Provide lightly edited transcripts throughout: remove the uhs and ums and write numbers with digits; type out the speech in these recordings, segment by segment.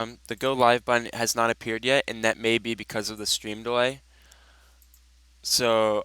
The go live button has not appeared yet, and that may be because of the stream delay. So,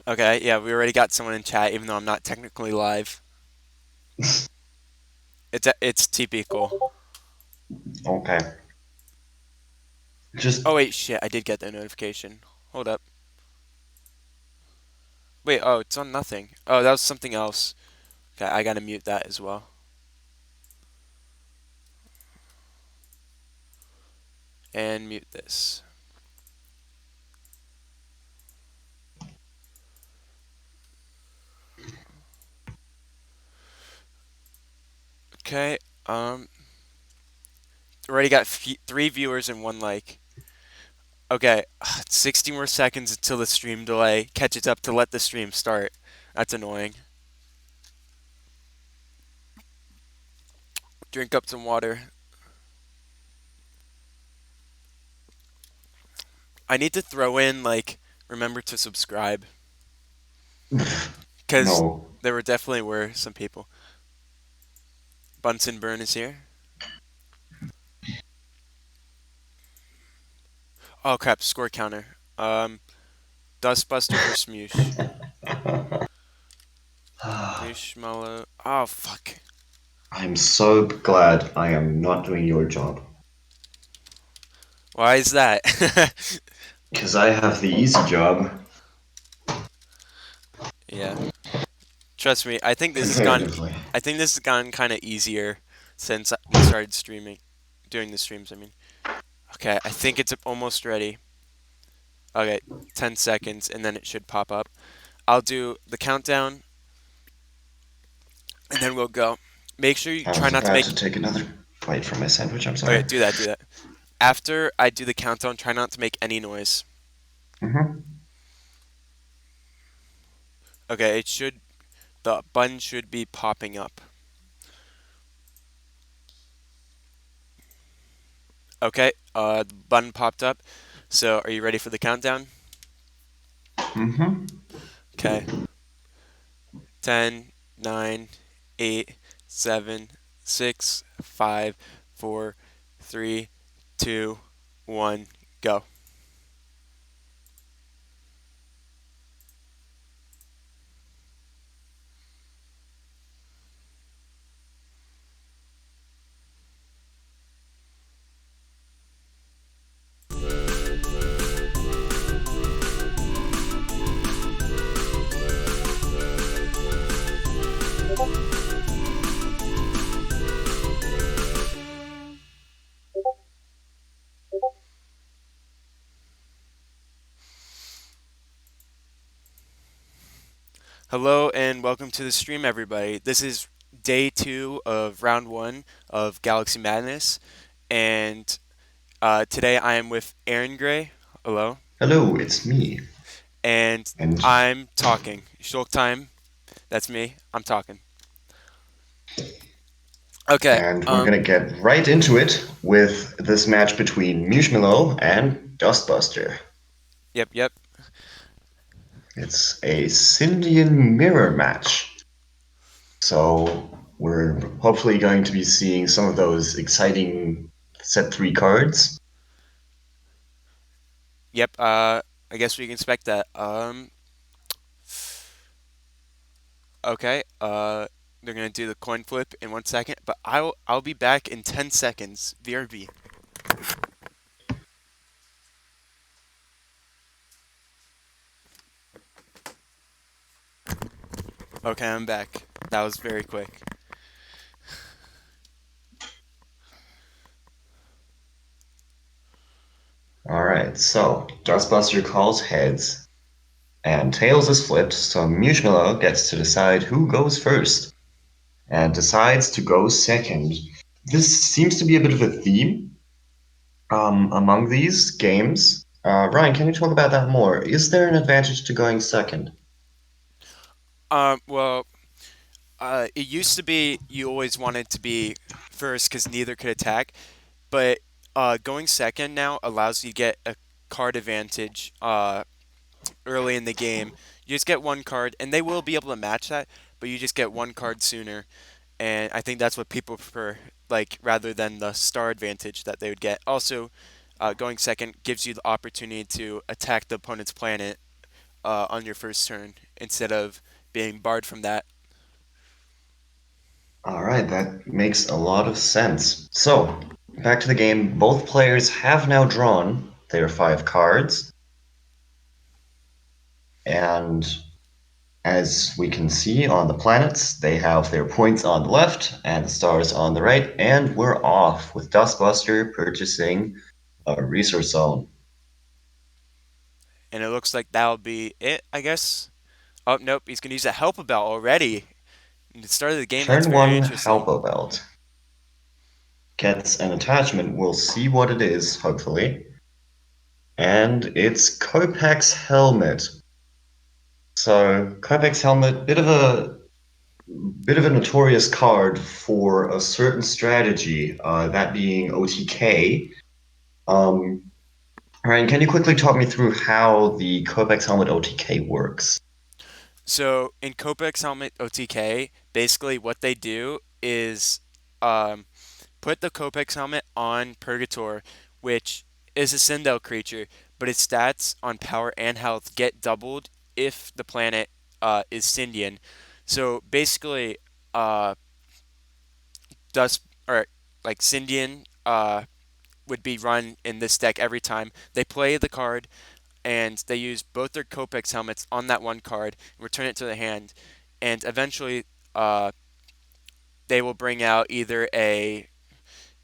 okay, yeah, we already got someone in chat, even though I'm not technically live. It's TP cool. Okay. Oh Just wait, shit, I did get that notification. Hold up. Wait, oh, it's on nothing. Oh, that was something else. Okay, I gotta mute that as well. And mute this. Okay, already got 3 viewers and 1 like. Okay, 60 more seconds until the stream delay catches up to let the stream start. That's annoying. Drink up some water. I need to throw in, like, remember to subscribe. Because no. there definitely were some people. Bunsen Burn is here. Oh crap, score counter. Dustbuster versus Mush. Mushmallow. Oh fuck. I'm so glad I am not doing your job. Why is that? Because I have the easy job. Yeah. Trust me, I think this has gone. Comparatively. I think this has gone kind of easier since we started streaming, doing the streams. I mean. Okay, I think it's almost ready. Okay, 10 seconds, and then it should pop up. I'll do the countdown, and then we'll go. Make sure you I try was not to about make. to take another bite from my sandwich, I'm Okay, sorry. do that, do that. After I do the countdown, try not to make any noise. Mm-hmm. Okay, it should. The button should be popping up. Okay, the button popped up. So, are you ready for the countdown? Mm-hmm. Okay. 10, 9, 8, 7, 6, 5, 4, 3, 2, 1, go. Hello and welcome to the stream, everybody. This is day 2 of round 1 of Galaxy Madness, and today I am with Aaron Gray. Hello. Hello, it's me. And And I'm talking. Shulk time. That's me. I'm talking. Okay. and we're gonna get right into it with this match between Mushmallow and Dustbuster. Yep, yep. It's a Syndian mirror match. So we're hopefully going to be seeing some of those exciting set 3 cards. Yep. I guess we can expect that. Okay. They're gonna do the coin flip in 1 second, but I'll be back in 10 seconds. VRB. Okay, I'm back. That was very quick. Alright, so Dustbuster calls heads, and tails is flipped, so Mushmallow gets to decide who goes first, and decides to go second. This seems to be a bit of a theme among these games. Ryan, can you talk about that more? Is there an advantage to going second? Well, it used to be you always wanted to be first because neither could attack, but going second now allows you to get a card advantage early in the game. You just get one card, and they will be able to match that, but you just get one card sooner, and I think that's what people prefer, like rather than the star advantage that they would get. Also, going second gives you the opportunity to attack the opponent's planet on your first turn instead of being barred from that. All right, that makes a lot of sense. So, back to the game. Both players have now drawn their 5 cards, and as we can see on the planets, they have their points on the left and the stars on the right, and we're off with Dustbuster purchasing a resource zone. And it looks like that'll be it, I guess. Oh, nope, he's going to use a help about already. At the start of the game, that's Turn very 1 interesting. Helpo Belt gets an attachment. We'll see what it is, hopefully. And it's Kopek's Helmet. So Kopek's Helmet, bit of a notorious card for a certain strategy, that being OTK. Um, Ryan, can you quickly talk me through how the Kopek's Helmet OTK works? So in Kopek's Helmet OTK, basically what they do is um, put the Kopek's Helmet on Purgator, which is a Sindel creature, but its stats on power and health get doubled if the planet is Sindian. So basically, uh, Dust or like Sindian would be run in this deck every time they play the card and they use both their Copex helmets on that one card and return it to the hand. And eventually, uh, they will bring out either a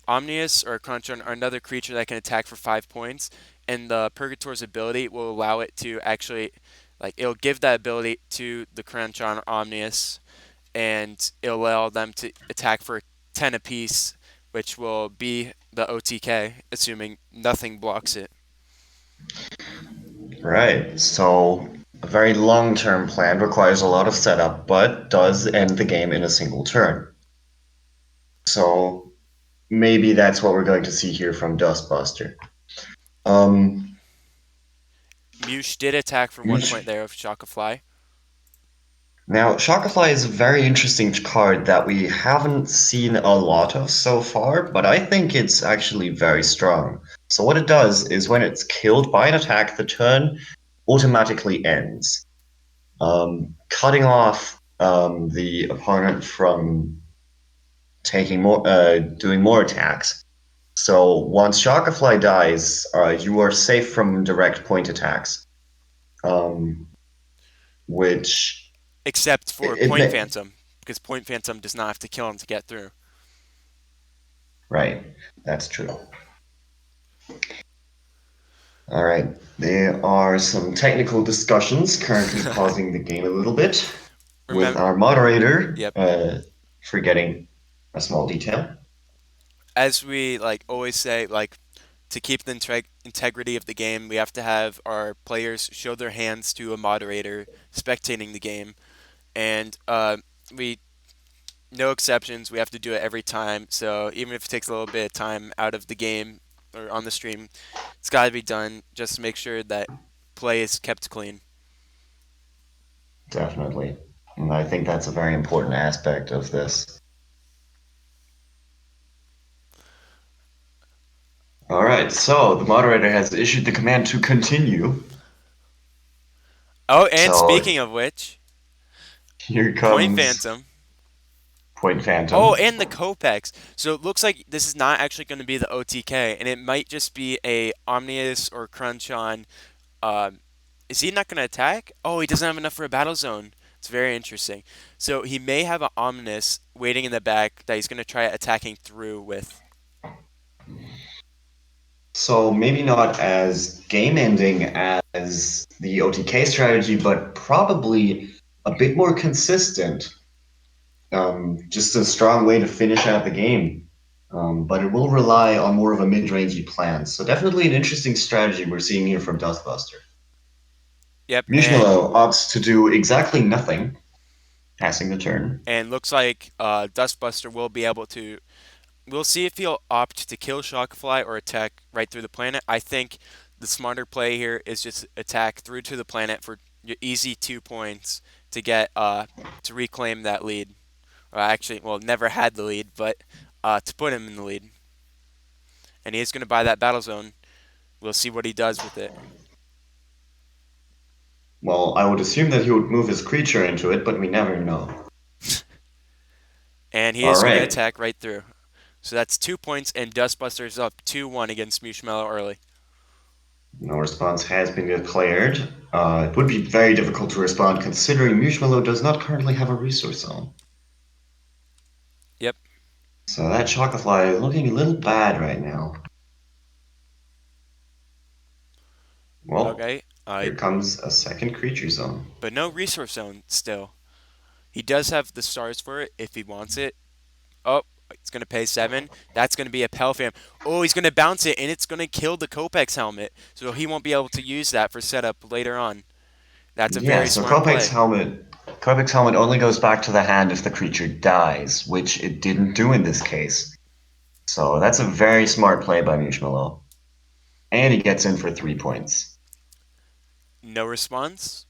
Omnius or a Crunchon or another creature that can attack for 5 points. And the Purgator's ability will allow it to actually, like, it'll give that ability to the Crunchon Omnius, and it'll allow them to attack for 10 apiece, which will be the OTK, assuming nothing blocks it. Right, so a very long-term plan requires a lot of setup, but does end the game in a single turn. So maybe that's what we're going to see here from Dustbuster. Um, Mush did attack for 1 point there with Shock of Fly. Now, Shockafly is a very interesting card that we haven't seen a lot of so far, but I think it's actually very strong. So what it does is when it's killed by an attack, the turn automatically ends, cutting off the opponent from doing more attacks. So once Shockafly dies, you are safe from direct point attacks, um, which Except for it Point may Phantom, because Point Phantom does not have to kill him to get through. right. That's true. All right. There are some technical discussions currently pausing the game a little bit, with Remember, our moderator yep. forgetting a small detail. As we like always say, like to keep the integrity of the game, we have to have our players show their hands to a moderator spectating the game, and we no exceptions. We have to do it every time. So even if it takes a little bit of time out of the game or on the stream, it's got to be done just to make sure that play is kept clean. Definitely. And I think that's a very important aspect of this. All right, so the moderator has issued the command to continue. Oh, and So speaking of which, here Point comes Phantom. Point Oh, Phantom. and the Copex. So it looks like this is not actually going to be the OTK, and it might just be a Omnius or Crunchon. Um, is he not going to attack? Oh, he doesn't have enough for a battle zone. It's very interesting. So he may have an Omnus waiting in the back that he's going to try attacking through with. So maybe not as game-ending as the OTK strategy, but probably a bit more consistent. Just a strong way to finish out the game. But it will rely on more of a mid-rangey plan. So definitely an interesting strategy we're seeing here from Dustbuster. Yep, Mushmallow opts to do exactly nothing, passing the turn. and looks like Dustbuster will be able to. We'll see if he'll opt to kill Shockfly or attack right through the planet. I think the smarter play here is just attack through to the planet for your easy 2 points to get to reclaim that lead. Actually, well, never had the lead, but to put him in the lead. And he is going to buy that battle zone. We'll see what he does with it. Well, I would assume that he would move his creature into it, but we never know. And he All is going to right. attack right through. So that's 2 points, and Dustbuster is up 2-1 against Mushmallow early. No response has been declared. It would be very difficult to respond considering Mushmallow does not currently have a resource zone. Yep. So that Chocolafly is looking a little bad right now. Well, Okay. here comes a second creature zone. But no resource zone still. He does have the stars for it if he wants it. Oh, he's going to pay 7. That's going to be a Pelfam. Oh, he's going to bounce it, and it's going to kill the Copex helmet. So he won't be able to use that for setup later on. That's a Yeah, very so smart play. Kopek's helmet only goes back to the hand if the creature dies, which it didn't do in this case. So that's a very smart play by Mushmallow. And he gets in for 3 points. No response.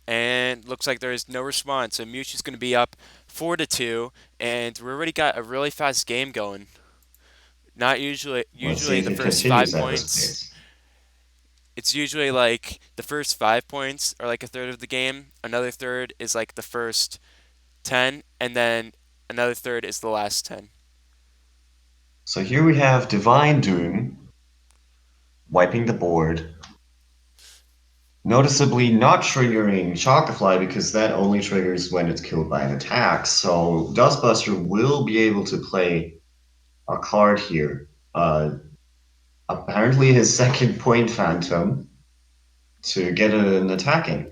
And looks like there is no response. So Mush is going to be up 4-2, and we already got a really fast game going. Not usually. Let's see Usually if the it first five continues at this points. pace. It's usually like the first 5 points are like a third of the game. Another third is like the first 10, and then another third is the last 10. So here we have Divine Doom wiping the board, noticeably not triggering Chockafly because that only triggers when it's killed by an attack. So Dustbuster will be able to play a card here. Apparently his second point phantom to get an attacking.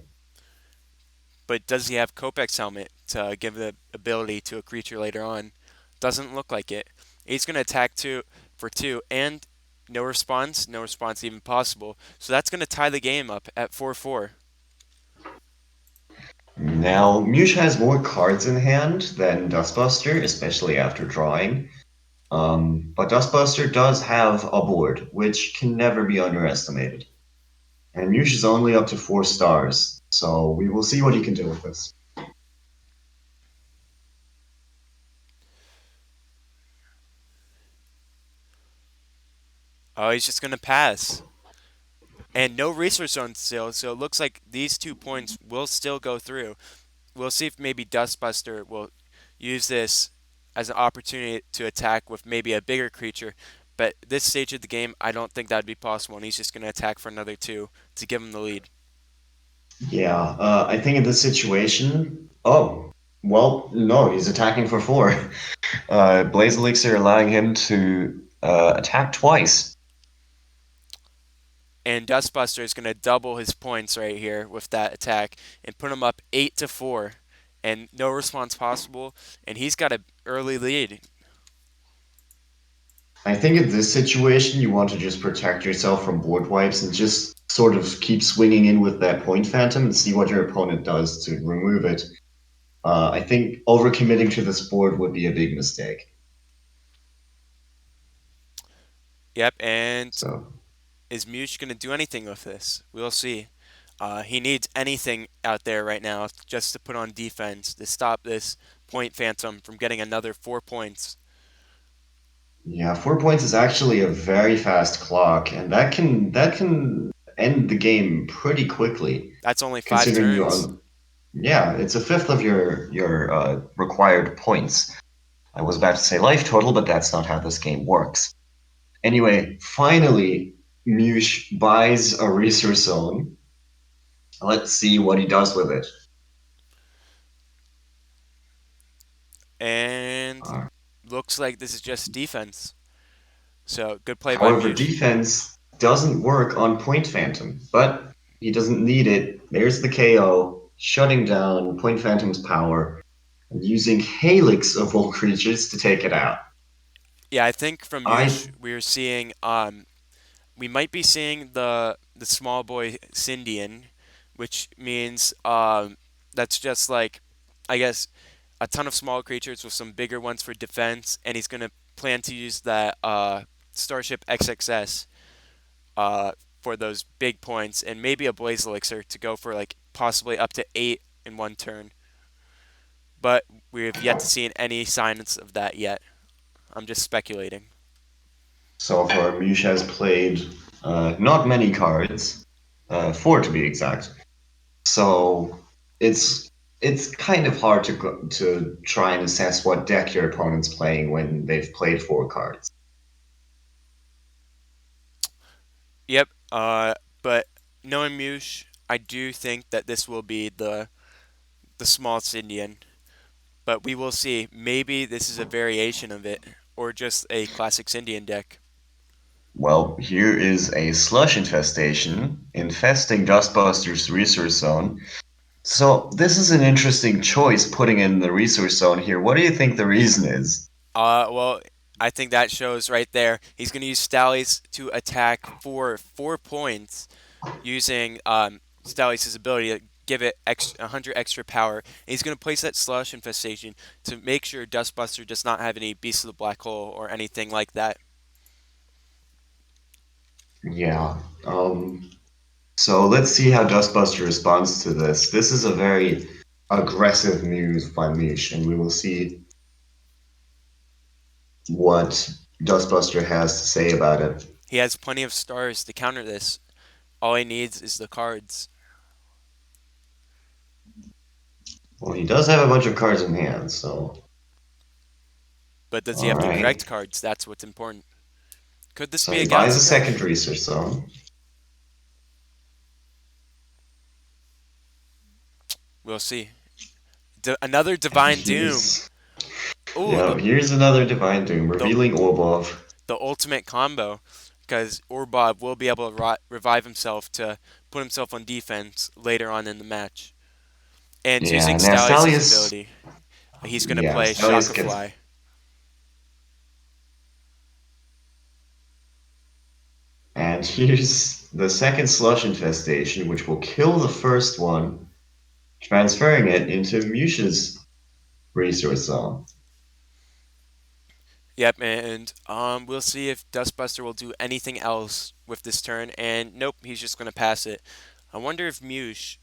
But does he have Kopek's helmet to give the ability to a creature later on? Doesn't look like it. He's going to attack two for 2, and no response. No response even possible. So that's going to tie the game up at 4-4. Now, Mush has more cards in hand than Dustbuster, especially after drawing. But Dustbuster does have a board, which can never be underestimated. And Mush is only up to 4 stars, so we will see what he can do with this. Oh, he's just going to pass. And no resource zone still, so it looks like these 2 points will still go through. We'll see if maybe Dustbuster will use this as an opportunity to attack with maybe a bigger creature. But this stage of the game, I don't think that'd be possible, and he's just going to attack for another 2 to give him the lead. Yeah, I think in this situation. Oh, well, no, he's attacking for 4. Blaze Elixir allowing him to attack twice. And Dustbuster is going to double his points right here with that attack and put him up 8-4, and no response possible. And he's got an early lead. I think in this situation, you want to just protect yourself from board wipes and just sort of keep swinging in with that point phantom and see what your opponent does to remove it. I think overcommitting to this board would be a big mistake. Yep, and So, is Mush going to do anything with this? We'll see. He needs anything out there right now just to put on defense to stop this point phantom from getting another 4 points. yeah, 4 points is actually a very fast clock, and that can end the game pretty quickly, That's only five considering you turns. on. Yeah, it's a fifth of your required points. I was about to say life total, but that's not how this game works. Anyway, finally, Mush buys a resource zone. Let's see what he does with it. And Uh, looks like this is just defense. So good play by However, Mush. defense doesn't work on Point Phantom, but he doesn't need it. There's the KO, shutting down Point Phantom's power. and using Helix of all creatures to take it out. Yeah, I think from I Moosh we're seeing we might be seeing the small boy Sindian, which means that's just like I guess a ton of small creatures with some bigger ones for defense, and he's gonna plan to use that Starship XXS uh, for those big points, and maybe a Blaze Elixir to go for like possibly up to 8 in 1 turn. But we have yet to see any signs of that yet. I'm just speculating. so far Mish has played not many cards, four to be exact. So it's it's kind of hard to try and assess what deck your opponent's playing when they've played four cards. Yep. But knowing Mush, I do think that this will be the smallest Indian. But we will see. Maybe this is a variation of it, or just a classic Indian deck. Well, here is a slush infestation infesting Dustbuster's resource zone. So this is an interesting choice putting in the resource zone here. What do you think the reason is? Well, I think that shows right there. He's going to use Stallies to attack for 4 points using Stallies' ability to give it 100 extra power. And he's going to place that Slush Infestation to make sure Dustbuster does not have any Beast of the Black Hole or anything like that. Yeah. So let's see how Dustbuster responds to this. This is a very aggressive move by Mish, and we will see what Dustbuster has to say about it. He has plenty of stars to counter this. All he needs is the cards. Well, he does have a bunch of cards in hand, so But does he all have the right. correct cards? That's what's important. Could this So be a he buys a Galaxy second Crash? research zone. We'll see. Another Divine Doom. Here's Ooh, yeah, here's another Divine Doom, the revealing Orbov. the ultimate combo, because Orbov will be able to revive himself to put himself on defense later on in the match. And Yeah, using now Stalios' Stalius. ability, he's going to Yeah, play Stalius gets. Shockafly. And here's the second slush infestation, which will kill the first one, transferring it into Mush's resource zone. Yep, and we'll see if Dustbuster will do anything else with this turn. And nope, he's just going to pass it. I wonder if Mush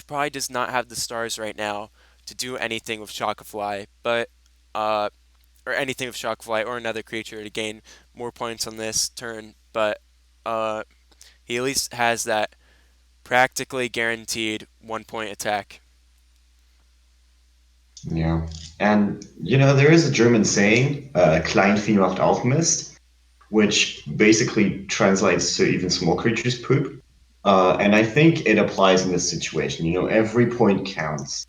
probably does not have the stars right now to do anything with Shockafly, but uh, or anything with Shockafly or another creature to gain more points on this turn. But uh, he at least has that practically guaranteed 1 point attack. Yeah. And, there is a German saying, Kleinvieh macht auch Mist, which basically translates to even small creatures poop. And I think it applies in this situation. Every point counts.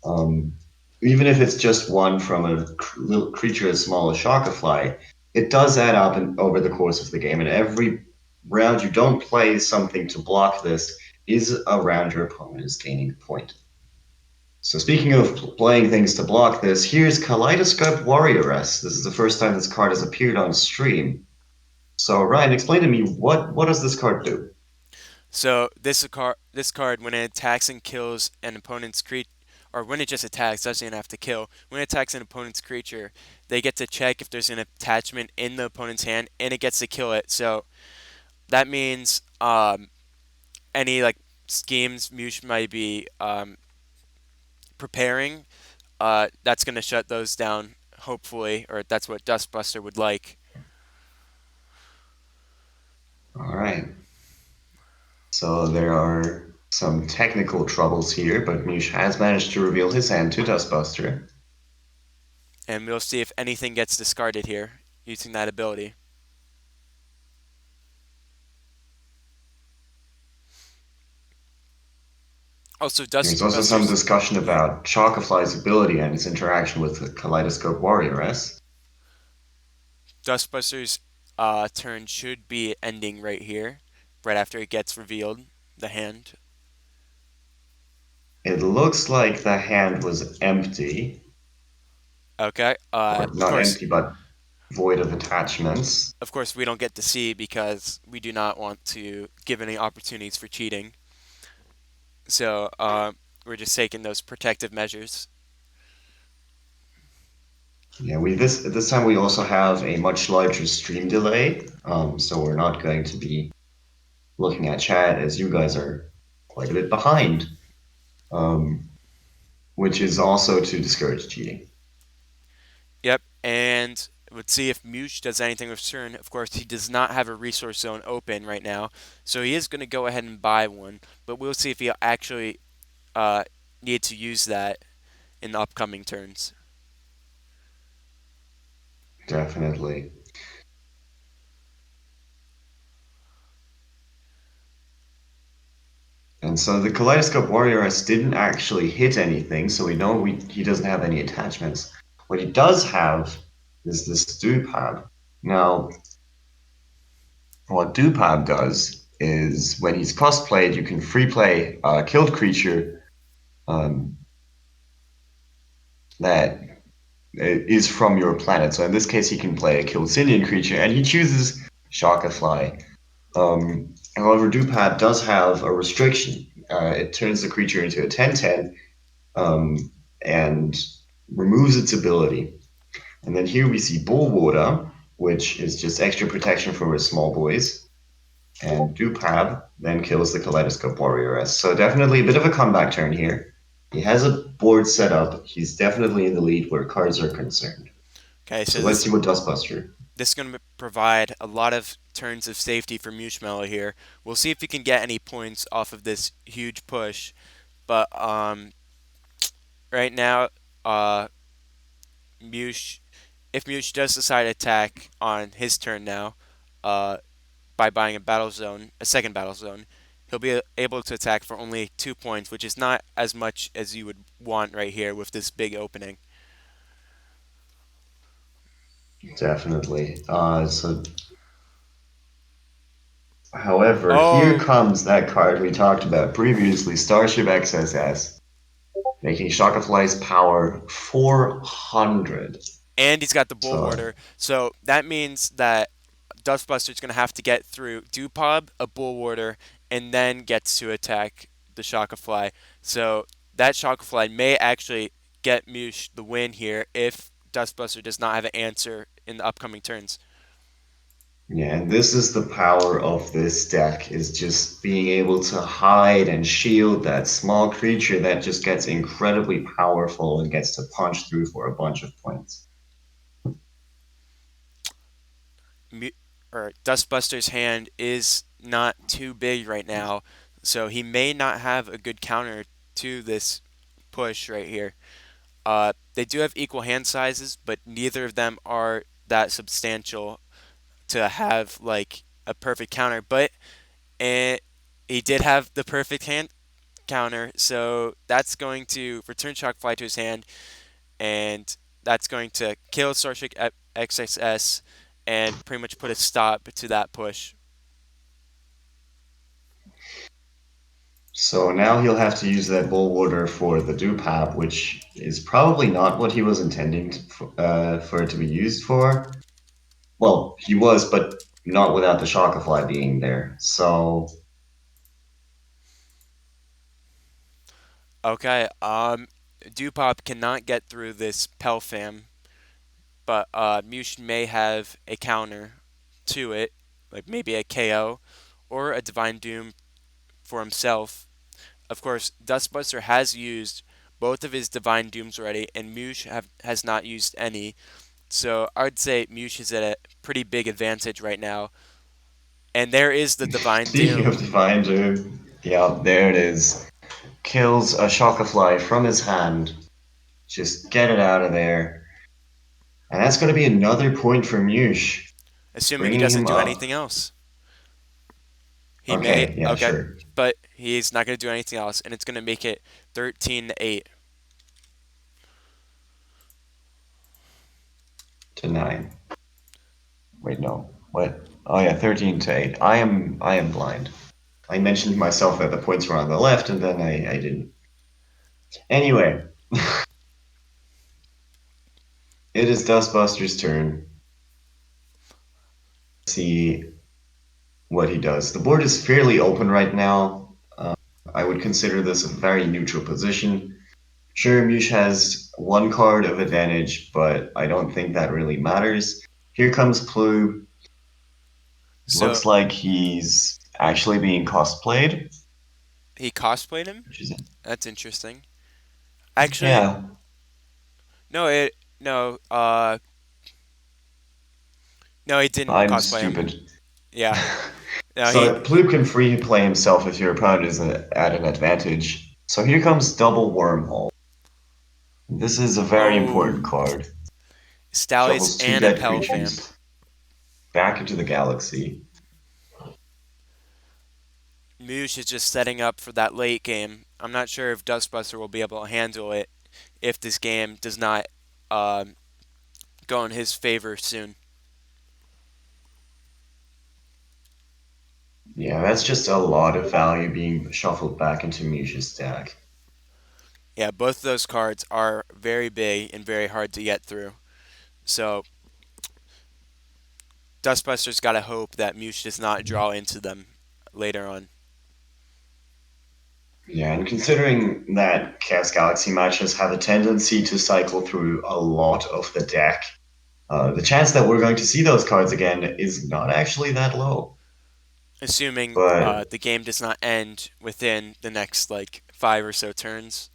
Um, Even if it's just one from a little creature as small as Shockafly, it does add up over the course of the game. And every round you don't play something to block this is a round your opponent is gaining a point. So speaking of playing things to block this, here's Kaleidoscope Warrioress. This is the first time this card has appeared on stream. So Ryan, explain to me what does this card do? So this card when it attacks and kills an opponent's creature, or when it just attacks, doesn't even have to kill. When it attacks an opponent's creature, they get to check if there's an attachment in the opponent's hand, and it gets to kill it. So that means any like schemes Mush might be preparing, that's gonna shut those down. Hopefully, or that's what Dustbuster would like. All right. So there are some technical troubles here, but Mish has managed to reveal his hand to Dustbuster. And we'll see if anything gets discarded here using that ability. Also, There's also some Dustbusters. discussion Yeah. about Chockafly's ability and its interaction with the Kaleidoscope Warrioress. Dustbusters' turn should be ending right here, right after it gets revealed, the hand. It looks like the hand was empty. Okay. Or not empty, but void of attachments. Of course, we don't get to see because we do not want to give any opportunities for cheating. So we're just taking those protective measures. Yeah, we this at this time we also have a much larger stream delay, so we're not going to be looking at chat as you guys are quite a bit behind, um, which is also to discourage cheating. Yep, and let's see if Mush does anything with CERN. Of course, he does not have a resource zone open right now, so he is going to go ahead and buy one. But we'll see if he actually uh, need to use that in the upcoming turns. Definitely. And so the Kaleidoscope Warrior S didn't actually hit anything, so we know he doesn't have any attachments. What he does have is this Dupab. Now, what Dupab does is when he's cosplayed, you can free play a killed creature um, that is from your planet. So in this case, he can play a killed Scythian creature, and he chooses Shakafly. However, Dupab does have a restriction. It turns the creature into a 10/10 um, and removes its ability. And then here we see Bullwater, which is just extra protection for his small boys. And Dupab then kills the Kaleidoscope Warrioress. So definitely a bit of a comeback turn here. He has a board set up. He's definitely in the lead where cards are concerned. Okay, So so let's see what Dustbuster. this is going to provide a lot of turns of safety for Mushmello here. We'll see if he can get any points off of this huge push. But right now, uh, Mush, if Mush does decide to attack on his turn now, uh, by buying a battle zone, a second battle zone, he'll be able to attack for only 2 points, which is not as much as you would want right here with this big opening. Definitely. However, here Oh, comes that card we talked about previously, Starship XSS, making Shockafly's power 400. and he's got the Bull So, Warder, so that means that Dustbuster's going to have to get through Dupop, a Bull Warder, and then gets to attack the Shockafly. So that Shockafly may actually get Mush the win here if Dustbuster does not have an answer in the upcoming turns. yeah, and this is the power of this deck, is just being able to hide and shield that small creature that just gets incredibly powerful and gets to punch through for a bunch of points. Dustbuster's hand is not too big right now, so he may not have a good counter to this push right here. They do have equal hand sizes, but neither of them are that substantial to have like a perfect counter. But eh, he did have the perfect hand counter, so that's going to return Shockfly to his hand, and that's going to kill Starship XXS and pretty much put a stop to that push. So now he'll have to use that Bullwater for the Dupap, which is probably not what he was intending for it to be used for. Well, he was, but not without the Shockafly being there. So, Okay, Dupop cannot get through this Pelfam, but Mush may have a counter to it, like maybe a KO or a Divine Doom for himself. Of course, Dustbuster has used both of his Divine Dooms already, and has not used any. So I would say Mush is at a pretty big advantage right now. And there is the Divine speaking of Doom. Divine Doom, yeah, there it is. Kills a Shockafly from his hand. Just get it out of there. And that's going to be another point for Mush, Assuming he bringing doesn't him do up. anything else. He may, Okay, yeah, okay, sure. but he's not going to do anything else, and it's going to make it 13-8. To 9. Wait, no. What? Oh yeah, 13-8. I am blind. I mentioned myself that the points were on the left, and then I didn't. Anyway, It is Dustbuster's turn. See what he does. The board is fairly open right now. I would consider this a very neutral position. Sure, Mush has one card of advantage, but I don't think that really matters. Here comes Plube. So Looks like he's actually being cosplayed, he cosplayed him? which is That's interesting. Actually, yeah, no, no, no, he didn't I'm cosplay him. stupid. Yeah. No, he So Plube can free play himself if your opponent is at an advantage. So here comes Double Wormhole. This is a very important oh, card. Stallies Shuffles two and a dead Pelfam. creatures back into the galaxy. Moosh is just setting up for that late game. I'm not sure if Dustbuster will be able to handle it if this game does not um, go in his favor soon. Yeah, that's just a lot of value being shuffled back into Mush's deck. Yeah, both of those cards are very big and very hard to get through. So Dustbuster's got to hope that Moosh does not draw into them later on. Yeah, and considering that Chaos Galaxy matches have a tendency to cycle through a lot of the deck, the chance that we're going to see those cards again is not actually that low. Assuming But the game does not end within the next like 5 or so turns.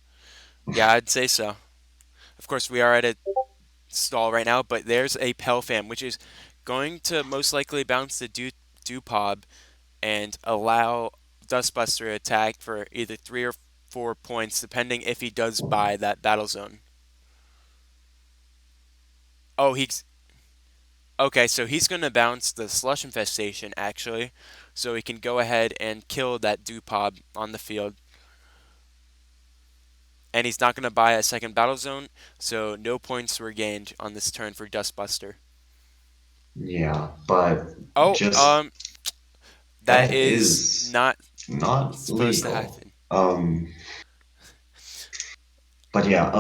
Yeah, I'd say so. Of course, we are at a stall right now, but there's a Pelfam, which is going to most likely bounce the Dupab and allow Dustbuster to attack for either 3 or 4 points, depending if he does buy that battle zone. Oh, he's okay. So he's going to bounce the Slush Infestation actually, so he can go ahead and kill that Dupab on the field. And he's not going to buy a second battle zone, so no points were gained on this turn for Dustbuster. yeah, but Oh, just that that is is not not supposed to legal. happen. But yeah,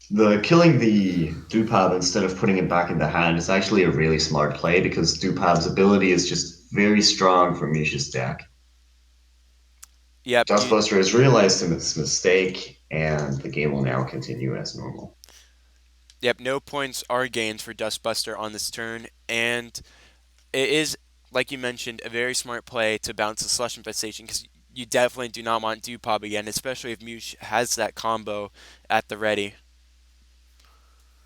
the killing the Dupab instead of putting it back in the hand is actually a really smart play because Dupab's ability is just very strong for Mish's deck. Yep, you. Dustbuster has realized his mistake, and the game will now continue as normal. Yep, no points are gained for Dustbuster on this turn, and it is, like you mentioned, a very smart play to bounce the Slush Infestation because you definitely do not want Dupop again, especially if Mush has that combo at the ready.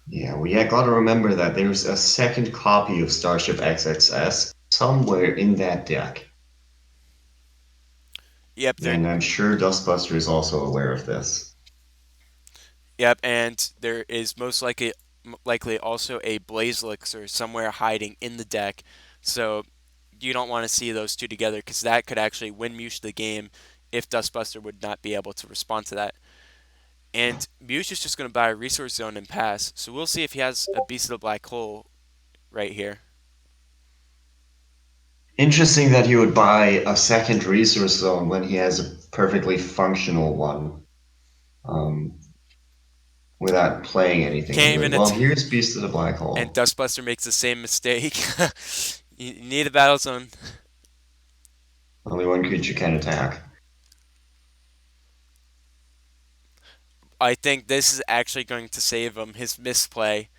Yeah, we got to remember that there's a second copy of Starship XXS somewhere in that deck, Yep, there. and I'm sure Dustbuster is also aware of this. Yep, and there is most likely also a Blaze Elixir somewhere hiding in the deck, so you don't want to see those two together because that could actually win Mush the game if Dustbuster would not be able to respond to that. And Mush is just going to buy a Resource Zone and pass, so we'll see if he has a Beast of the Black Hole right here. Interesting that he would buy a second resource zone when he has a perfectly functional one, um, without playing anything Can't into it. even Well, att- here's Beast of the Black and Hole. Dustbuster makes the same mistake. You need a Battle Zone. Only one creature can attack. I think this is actually going to save him. His misplay.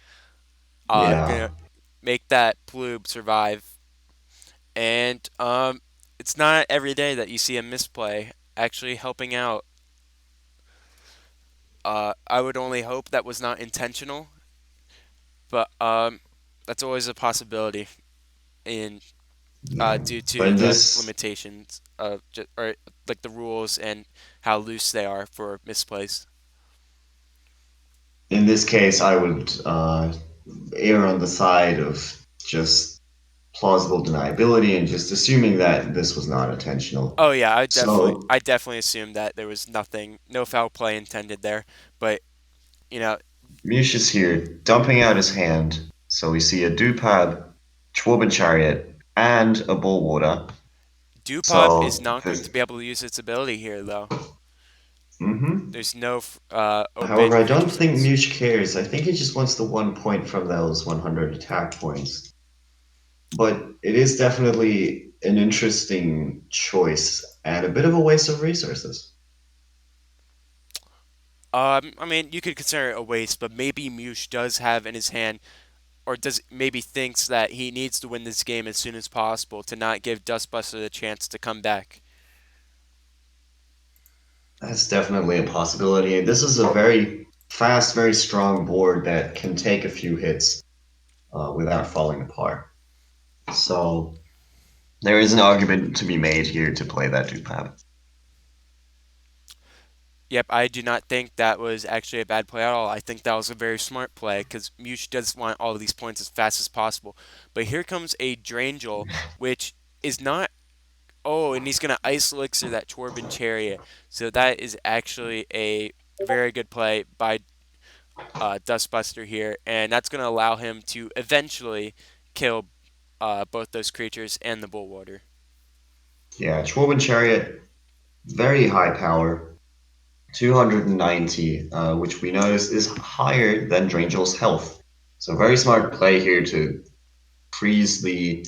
Yeah. Gonna make that Ploob survive. And it's not every day that you see a misplay actually helping out. I would only hope that was not intentional, but that's always a possibility in Yeah. due But to in the this limitations of or like the rules and how loose they are for misplays. in this case, I would err on the side of just plausible deniability and just assuming that this was not intentional. Oh yeah, So I definitely assumed that there was nothing, no foul play intended there. But you know, Mish is here, dumping out his hand. So we see a Dupab, Schwarben Chariot, and a Bullwater. Dupop is So not going to this, be able to use its ability here though. Hmm. There's no However, open I don't creature think size. Mush cares. I think he just wants the 1 point from those 100 attack points. But it is definitely an interesting choice and a bit of a waste of resources. I mean, you could consider it a waste, but maybe Mush does have in his hand, or does maybe thinks that he needs to win this game as soon as possible to not give Dustbuster the chance to come back. That's definitely a possibility. This is a very fast, very strong board that can take a few hits without falling apart. So there is an argument to be made here to play that Dupab. Yep, I do not think that was actually a bad play at all. I think that was a very smart play because Mush does want all of these points as fast as possible. But here comes a Drangel, which is not. Oh, and he's gonna Ice Elixir that Torben Chariot. So that is actually a very good play by Dustbuster here, and that's gonna allow him to eventually kill both those creatures and the Bullwater. Yeah, Schwalben Chariot, very high power, 290, which we notice is higher than Drangel's health. So very smart play here to freeze the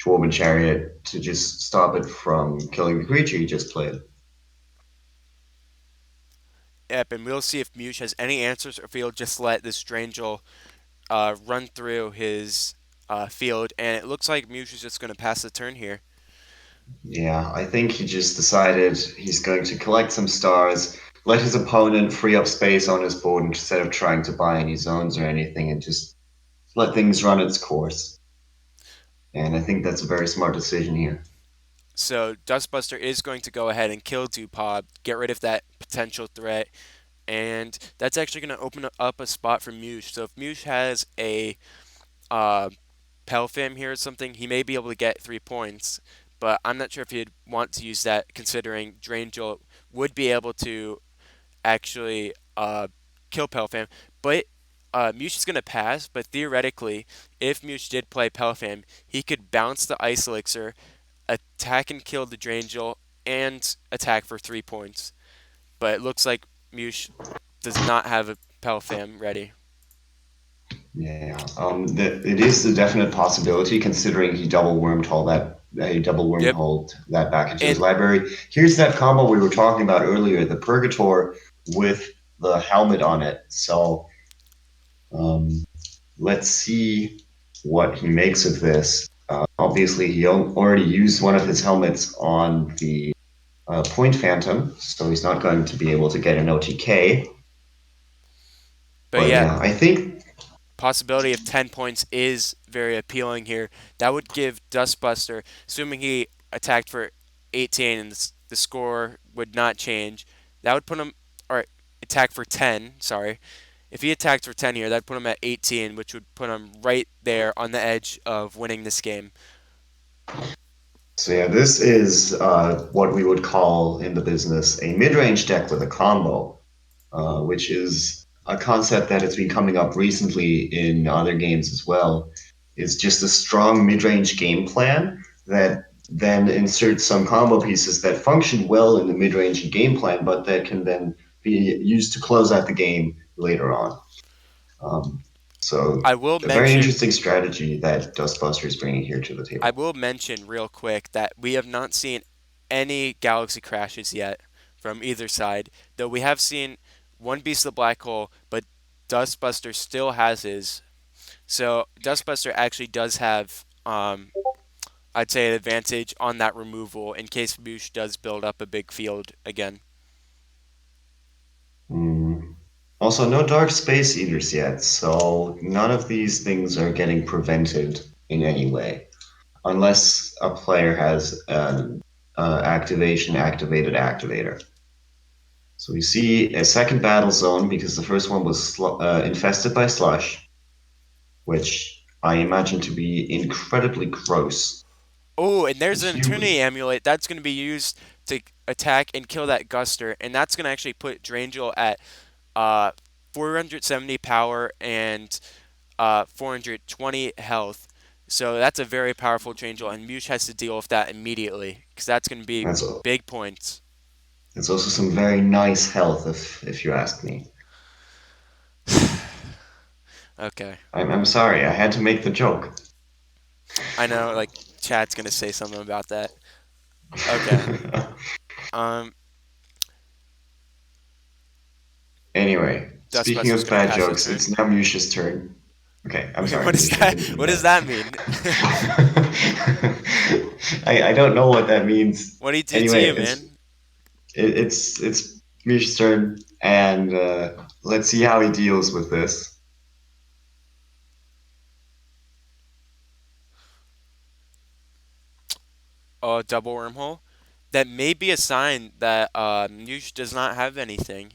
Schwalben Chariot to just stop it from killing the creature you just played. Yep, and we'll see if Mush has any answers or if he'll just let this Drangel run through his field, and it looks like Mush is just going to pass the turn here. Yeah, I think he just decided he's going to collect some stars, let his opponent free up space on his board instead of trying to buy any zones or anything, and just let things run its course. And I think that's a very smart decision here. So Dustbuster is going to go ahead and kill Dupop, get rid of that potential threat, and that's actually going to open up a spot for Mush. So if Mush has a uh, Pelfam here or something, he may be able to get 3 points, but I'm not sure if he'd want to use that considering Drangel would be able to actually kill Pelfam. But Mush is going to pass, but theoretically, if Mush did play Pelfam, he could bounce the Ice Elixir, attack and kill the Drangel, and attack for 3 points. But it looks like Mush does not have a Pelfam ready. Yeah, it is a definite possibility considering he double Yep. wormholed that back into his And library. Here's that combo we were talking about earlier, the Purgator with the helmet on it. So um, let's see what he makes of this. Obviously, he already used one of his helmets on the Point Phantom, so he's not going to be able to get an OTK. but But yeah, yeah, I think possibility of 10 points is very appealing here. That would give Dustbuster, assuming he attacked for 18 and the score would not change, that would put him, or attack for 10, sorry. If he attacked for 10 here, that'd put him at 18, which would put him right there on the edge of winning this game. so. Yeah, this is what we would call in the business a mid-range deck with a combo, which is a concept that has been coming up recently in other games as well. It's just a strong mid-range game plan that then inserts some combo pieces that function well in the mid-range game plan, but that can then be used to close out the game later on. Um, so I will a very mention interesting strategy that Dustbuster is bringing here to the I table. will mention real quick that we have not seen any galaxy crashes yet from either side, though we have seen one Beast of the Black Hole, but Dustbuster still has his. So Dustbuster actually does have, I'd say, an advantage on that removal in case Moosh does build up a big field again. Mm. Also, no dark space eaters yet, so none of these things are getting prevented in any way, unless a player has an activation activated activator. So we see a second battle zone because the first one was infested by slush, which I imagine to be incredibly gross. Oh, and there's If an you Eternity Amulet that's going to be used to attack and kill that Guster, and that's going to actually put Drangel at uh, 470 power and 420 health. So that's a very powerful Drangel, and Mush has to deal with that immediately because that's going to be that's big points. It's also some very nice health, if you ask me. Okay. I'm sorry, I had to make the joke. I know, like, chat's gonna say something about that. Okay. Um, Anyway, speaking Dustbuster's of gonna bad pass his jokes, turn. it's now Musha's turn. Okay, I'm Wait, sorry, what is Musha, I that? didn't mean What does that. that mean? I don't know what that means. What did he do to Anyway, you, man? it's Musha's turn, and let's see how he deals with this. Oh, double wormhole? That may be a sign that Nuge does not have anything.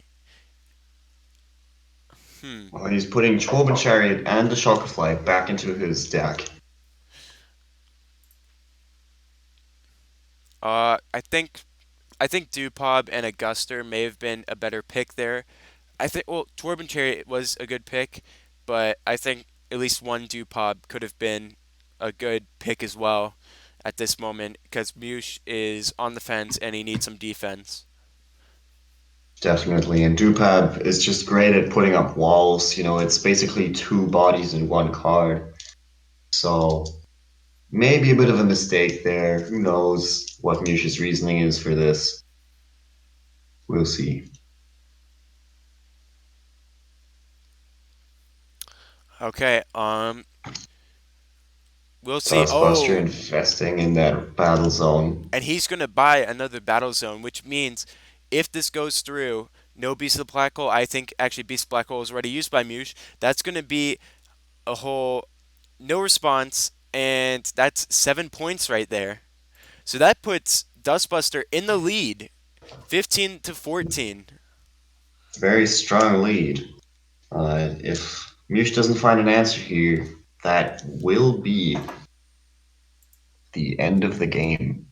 Hmm. Well, he's putting Torben Chariot and the Shockerfly back into his deck. I think Dupop and Auguster may have been a better pick there. I think well, Torben Chariot was a good pick, but I think at least one Dupop could have been a good pick as well at this moment because Mush is on the fence and he needs some defense. Definitely, and Dupab is just great at putting up walls. You know, it's basically two bodies in one card. So maybe a bit of a mistake there. Who knows what Musha's reasoning is for this? We'll see. Okay, we'll see. Dustbuster Oh, investing in that battle zone. and he's going to buy another battle zone, which means if this goes through, no Beast of the Black Hole. I think actually Beast of the Black Hole is already used by Mush. That's going to be a whole no response, and that's 7 points right there. So that puts Dustbuster in the lead, 15-14. Very strong lead. If Mush doesn't find an answer here, that will be the end of the game.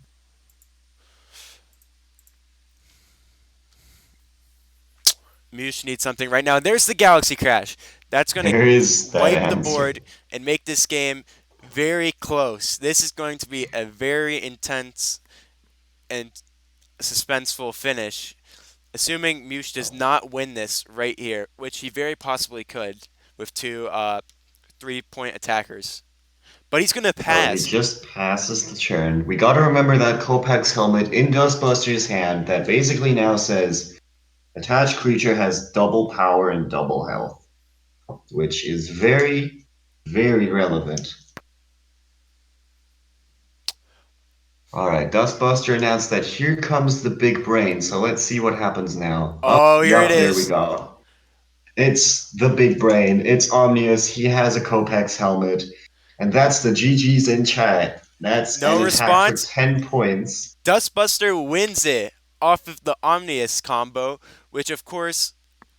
Mush needs something right now. There's the Galaxy Crash. That's going to There is that wipe the answer. board and make this game very close. This is going to be a very intense and suspenseful finish. Assuming Mush does not win this right here, which he very possibly could with two 3-point attackers. But he's going to Well, he pass. just passes the turn. We gotta remember that Kopak's helmet in Dustbuster's hand that basically now says attached creature has double power and double health, which is very, very relevant. Alright, Dustbuster announced that here comes the big brain, so let's see what happens now. Oh, Oh, here it yup, there we is. go. It's the big brain. It's Omnius. He has a Kopak's helmet. And that's the GG's in chat. That's No an attack for response. 10 points. Dustbuster wins it off of the Omnius combo, which of course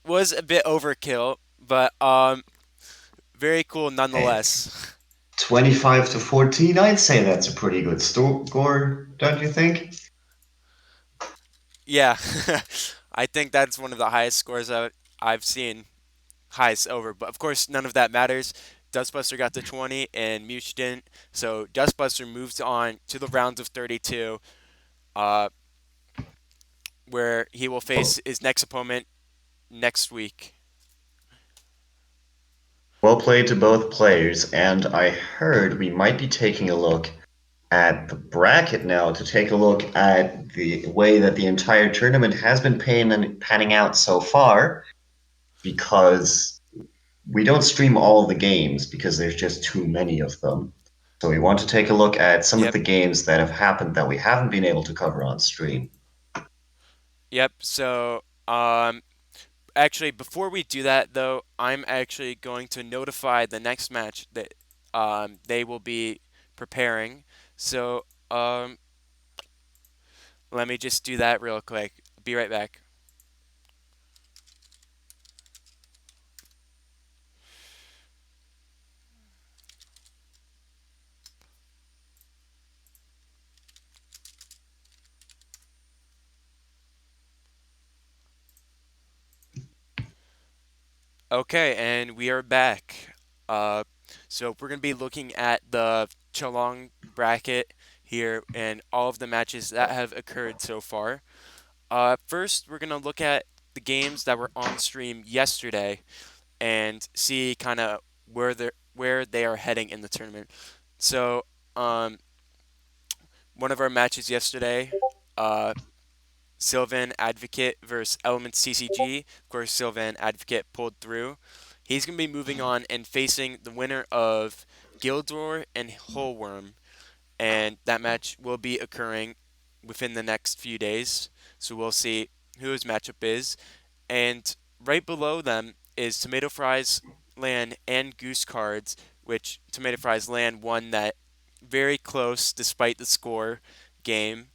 was a bit overkill, but very cool Hey, nonetheless. 25 to 14, I'd say that's a pretty good score, don't you think? Yeah, I think that's one of the highest scores I've seen. Highest over, but of course none of that matters. Dustbuster got to 20 and Mush didn't, so Dustbuster moves on to the rounds of 32, uh, where he will face his next opponent next week. Well played to both players, and I heard we might be taking a look at the bracket now to take a look at the way that the entire tournament has been panning out so far, because we don't stream all the games because there's just too many of them. So we want to take a look at some of Yep, the games that have happened that we haven't been able to cover on stream. yep. So, actually, before we do that, though, I'm actually going to notify the next match that they will be preparing. So, let me just do that real quick. Be right back. Okay, and we are back. Uh, so we're going to be looking at the Chalong bracket here and all of the matches that have occurred so far. First, we're gonna look at the games that were on stream yesterday and see kind of where they are heading in the tournament. So, um, one of our matches yesterday, uh, Sylvan Advocate versus Element CCG. Of course, Sylvan Advocate pulled through. He's going to be moving on and facing the winner of Gildor and Hullworm, and that match will be occurring within the next few days. So we'll see who his matchup is. And right below them is Tomato Fries Land and Goose Cards, which Tomato Fries Land won that very close despite the score game.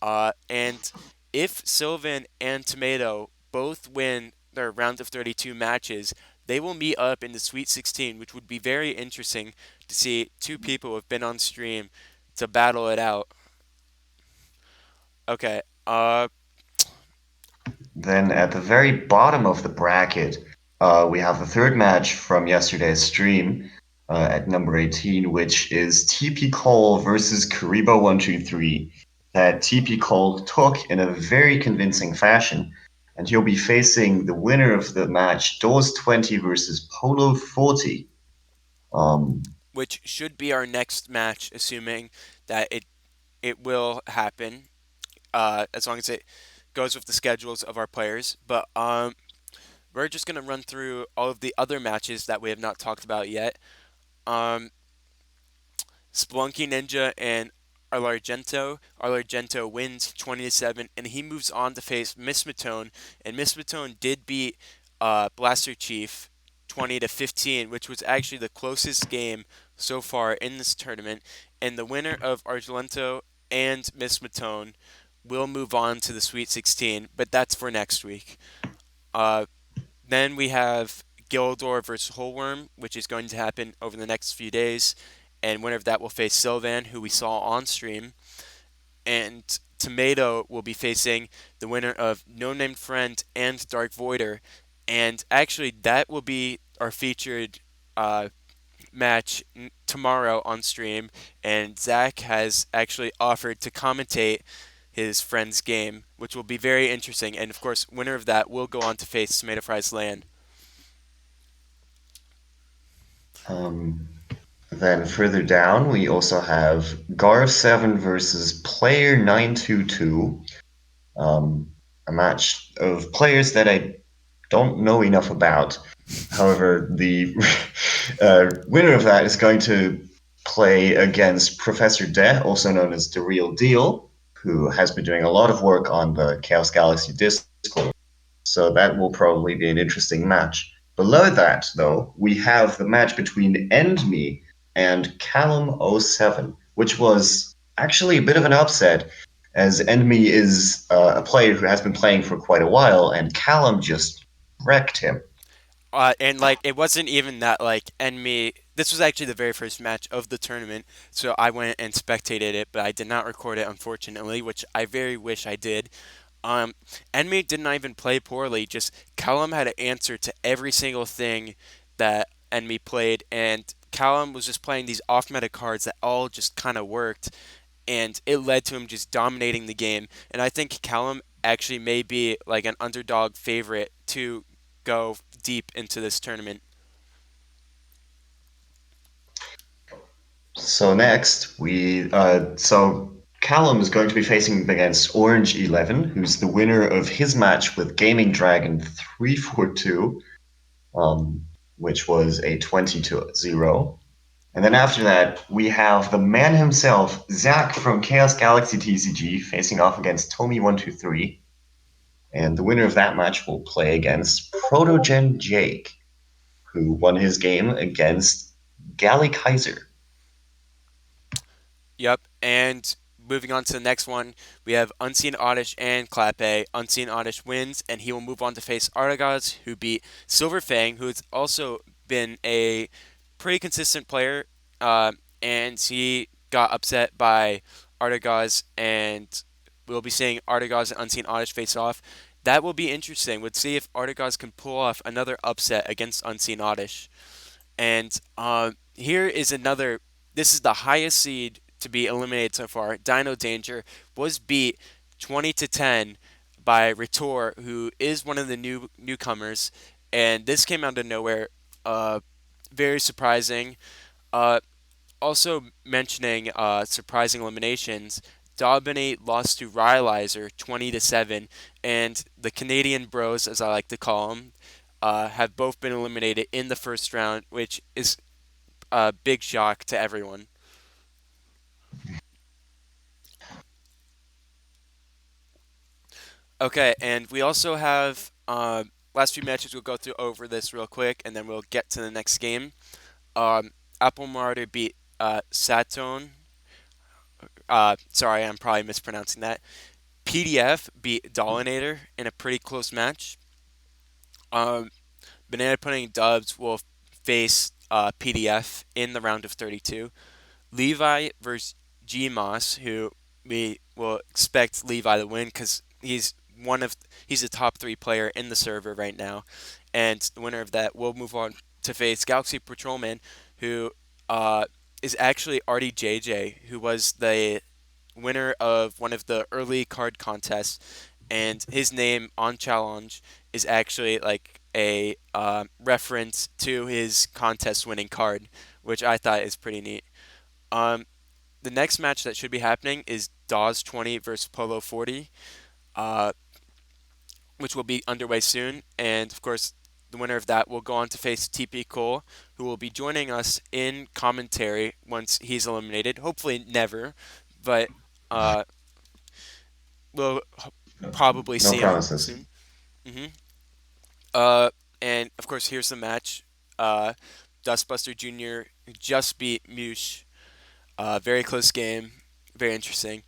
And if Sylvan and Tomato both win their round of 32 matches, they will meet up in the Sweet 16, which would be very interesting to see two people who have been on stream to battle it out. Okay. Then at the very bottom of the bracket, we have the third match from yesterday's stream at number 18, which is TP Cole versus Karibo123 that TP Cole took in a very convincing fashion. And he'll be facing the winner of the match, Doors 20 versus Polo 40. Which should be our next match, assuming that it will happen, as long as it goes with the schedules of our players. But we're just gonna run through all of the other matches that we have not talked about yet. Um, Splunky Ninja and Arlargento. Arlargento wins 20-7, and he moves on to face Miss Matone. And Miss Matone did beat Blaster Chief 20-15, which was actually the closest game so far in this tournament. And the winner of Argento and Miss Matone will move on to the Sweet 16, but that's for next week. Uh, then we have Gildor versus Hullworm, which is going to happen over the next few days. And winner of that will face Sylvan, who we saw on stream. And Tomato will be facing the winner of No Named Friend and Dark Voider. And actually, that will be our featured match tomorrow on stream. And Zach has actually offered to commentate his friend's game, which will be very interesting. And of course, winner of that will go on to face Tomato Fries Land. Um, then further down, we also have Gar7 versus Player 922. A match of players that I don't know enough about. However, the winner of that is going to play against Professor De, also known as The Real Deal, who has been doing a lot of work on the Chaos Galaxy Discord. So that will probably be an interesting match. Below that, though, we have the match between Endme and Callum07, which was actually a bit of an upset, as Endme is a player who has been playing for quite a while, and Callum just wrecked him. And like it wasn't even that like enemy. This was actually the very first match of the tournament, so I went and spectated it, but I did not record it unfortunately, which I very wish I did. Um, Enemy did not even play poorly. Just Callum had to answer to every single thing that Enemy played, and Callum was just playing these off-meta cards that all just kind of worked, and it led to him just dominating the game. And I think Callum actually may be like an underdog favorite to go deep into this tournament. So next, Callum is going to be facing against Orange 11, who's the winner of his match with Gaming Dragon 342, um, which was a 20-0. And then after that, we have the man himself, Zach from Chaos Galaxy TCG, facing off against Tomy123. And the winner of that match will play against Protogen Jake, who won his game against Gally Kaiser. Yep, and moving on to the next one, we have Unseen Oddish and Clappe. Unseen Oddish wins, and he will move on to face Artagaz, who beat Silver Fang, who has also been a pretty consistent player, and he got upset by Artagaz, and we'll be seeing Artagaz and Unseen Oddish face off. That will be interesting. Let's see if Artagaz can pull off another upset against Unseen Oddish. And here is another. This is the highest seed to be eliminated so far. Dino Danger was beat 20-10 by Ritor, who is one of the newcomers, and this came out of nowhere. Very surprising. Uh, Also mentioning surprising eliminations. Daubeny lost to Rylizer 20-7, and the Canadian Bros, as I like to call them, have both been eliminated in the first round, which is a big shock to everyone. Okay, and we also have last few matches. We'll go through over this real quick, and then we'll get to the next game. Apple Martyr beat Saturn. Sorry, I'm probably mispronouncing that. PDF beat Dollinator in a pretty close match. Um, Banana Pudding Dubs will face PDF in the round of 32. Levi versus GMOS, who we will expect Levi to win because he's a top three player in the server right now, and the winner of that will move on to face Galaxy Patrolman, who uh, is actually RDJJ, who was the winner of one of the early card contests, and his name on challenge is actually like a reference to his contest winning card, which I thought is pretty neat. Um, the next match that should be happening is Dawes 20 versus Polo 40, uh, which will be underway soon. And of course, the winner of that will go on to face TP Cole, who will be joining us in commentary once he's eliminated. Hopefully, never, but uh, we'll probably No see him promises. soon. hmm Uh, and of course, here's the match. Uh, Dustbuster Jr. just beat Mush. Very close game, very interesting.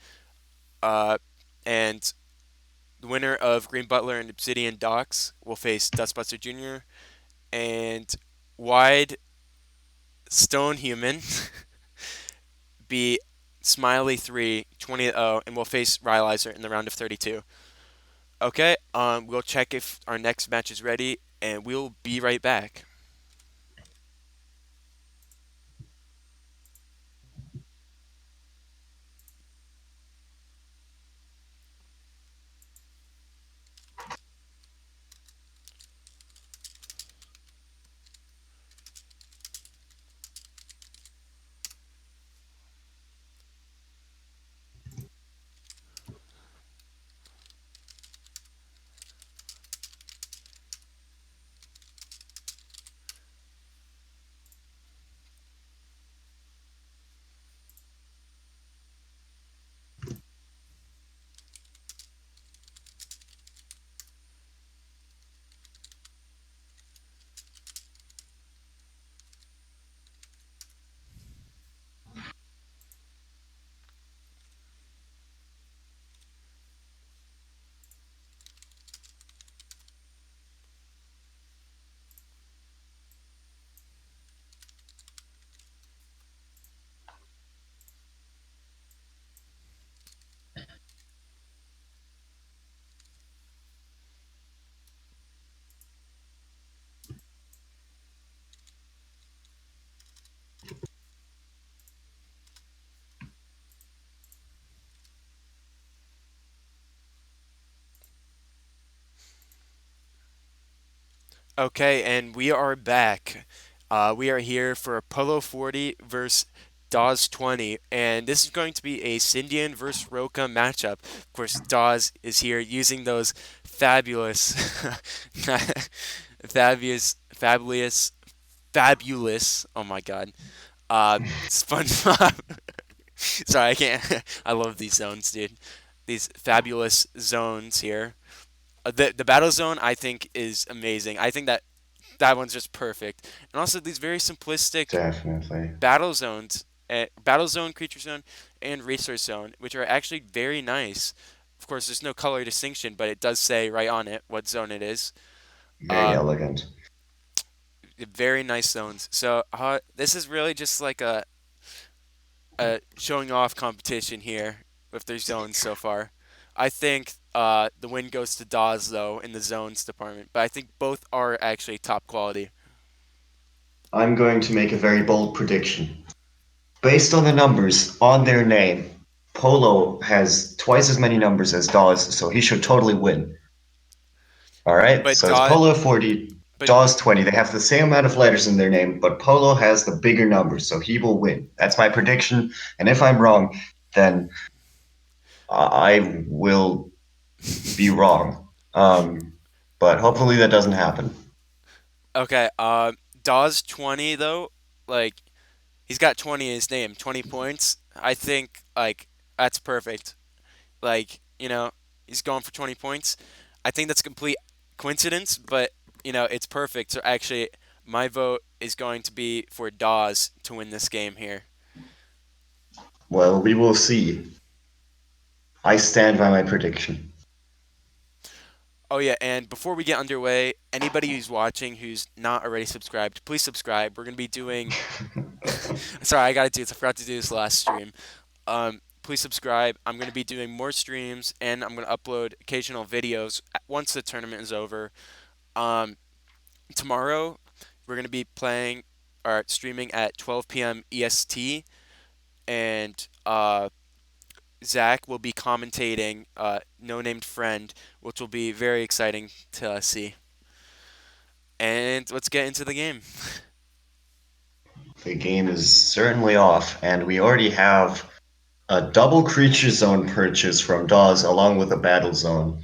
Uh, and the winner of Green Butler and Obsidian Docks will face Dustbuster Jr. and Wide Stone Human be Smiley 3 20-0 and will face Rylizer in the round of 32. Okay, we'll check if our next match is ready, and we'll be right back. Okay, and we are back. We are here for Polo 40 versus Dawes 20, and this is going to be a Sindian versus Roka matchup. Of course, Dawes is here using those fabulous, fabulous, fabulous. Oh my God, SpongeBob. Sorry, I can't. I love these zones, dude. These fabulous zones here. The battle zone I think is amazing. I think that one's just perfect. And also these very simplistic Definitely. battle zones, battle zone, creature zone, and resource zone, which are actually very nice. Of course, there's no color distinction, but it does say right on it what zone it is. Very Uh, elegant. Very nice zones. So this is really just like a showing off competition here with their zones so far. I think the win goes to Dawes though in the zones department, but I think both are actually top quality. I'm going to make a very bold prediction. Based on the numbers on their name, Polo has twice as many numbers as Dawes, so he should totally win. All right, But so it's Dawes, Polo 40, but Dawes 20. They have the same amount of letters in their name, but Polo has the bigger numbers, so he will win. That's my prediction. And if I'm wrong, then I will be wrong. But hopefully that doesn't happen. okay. Dawes 20 though, like he's got 20 in his name, 20 points. I think like that's perfect. Like he's going for 20 points. I think that's a complete coincidence, but it's perfect. So actually, my vote is going to be for Dawes to win this game here. Well, we will see. I stand by my prediction. Oh yeah, and before we get underway, anybody who's watching who's not already subscribed, please subscribe. We're gonna be doing. Sorry, I gotta do this. I forgot to do this last stream. Please subscribe. I'm gonna be doing more streams, and I'm gonna upload occasional videos once the tournament is over. Um, Tomorrow, we're gonna be playing or streaming at 12 p.m. EST, and Zach will be commentating No Named Friend, which will be very exciting to see. And let's get into the game. The game is certainly off, and we already have a double creature zone purchase from Dawes along with a battle zone.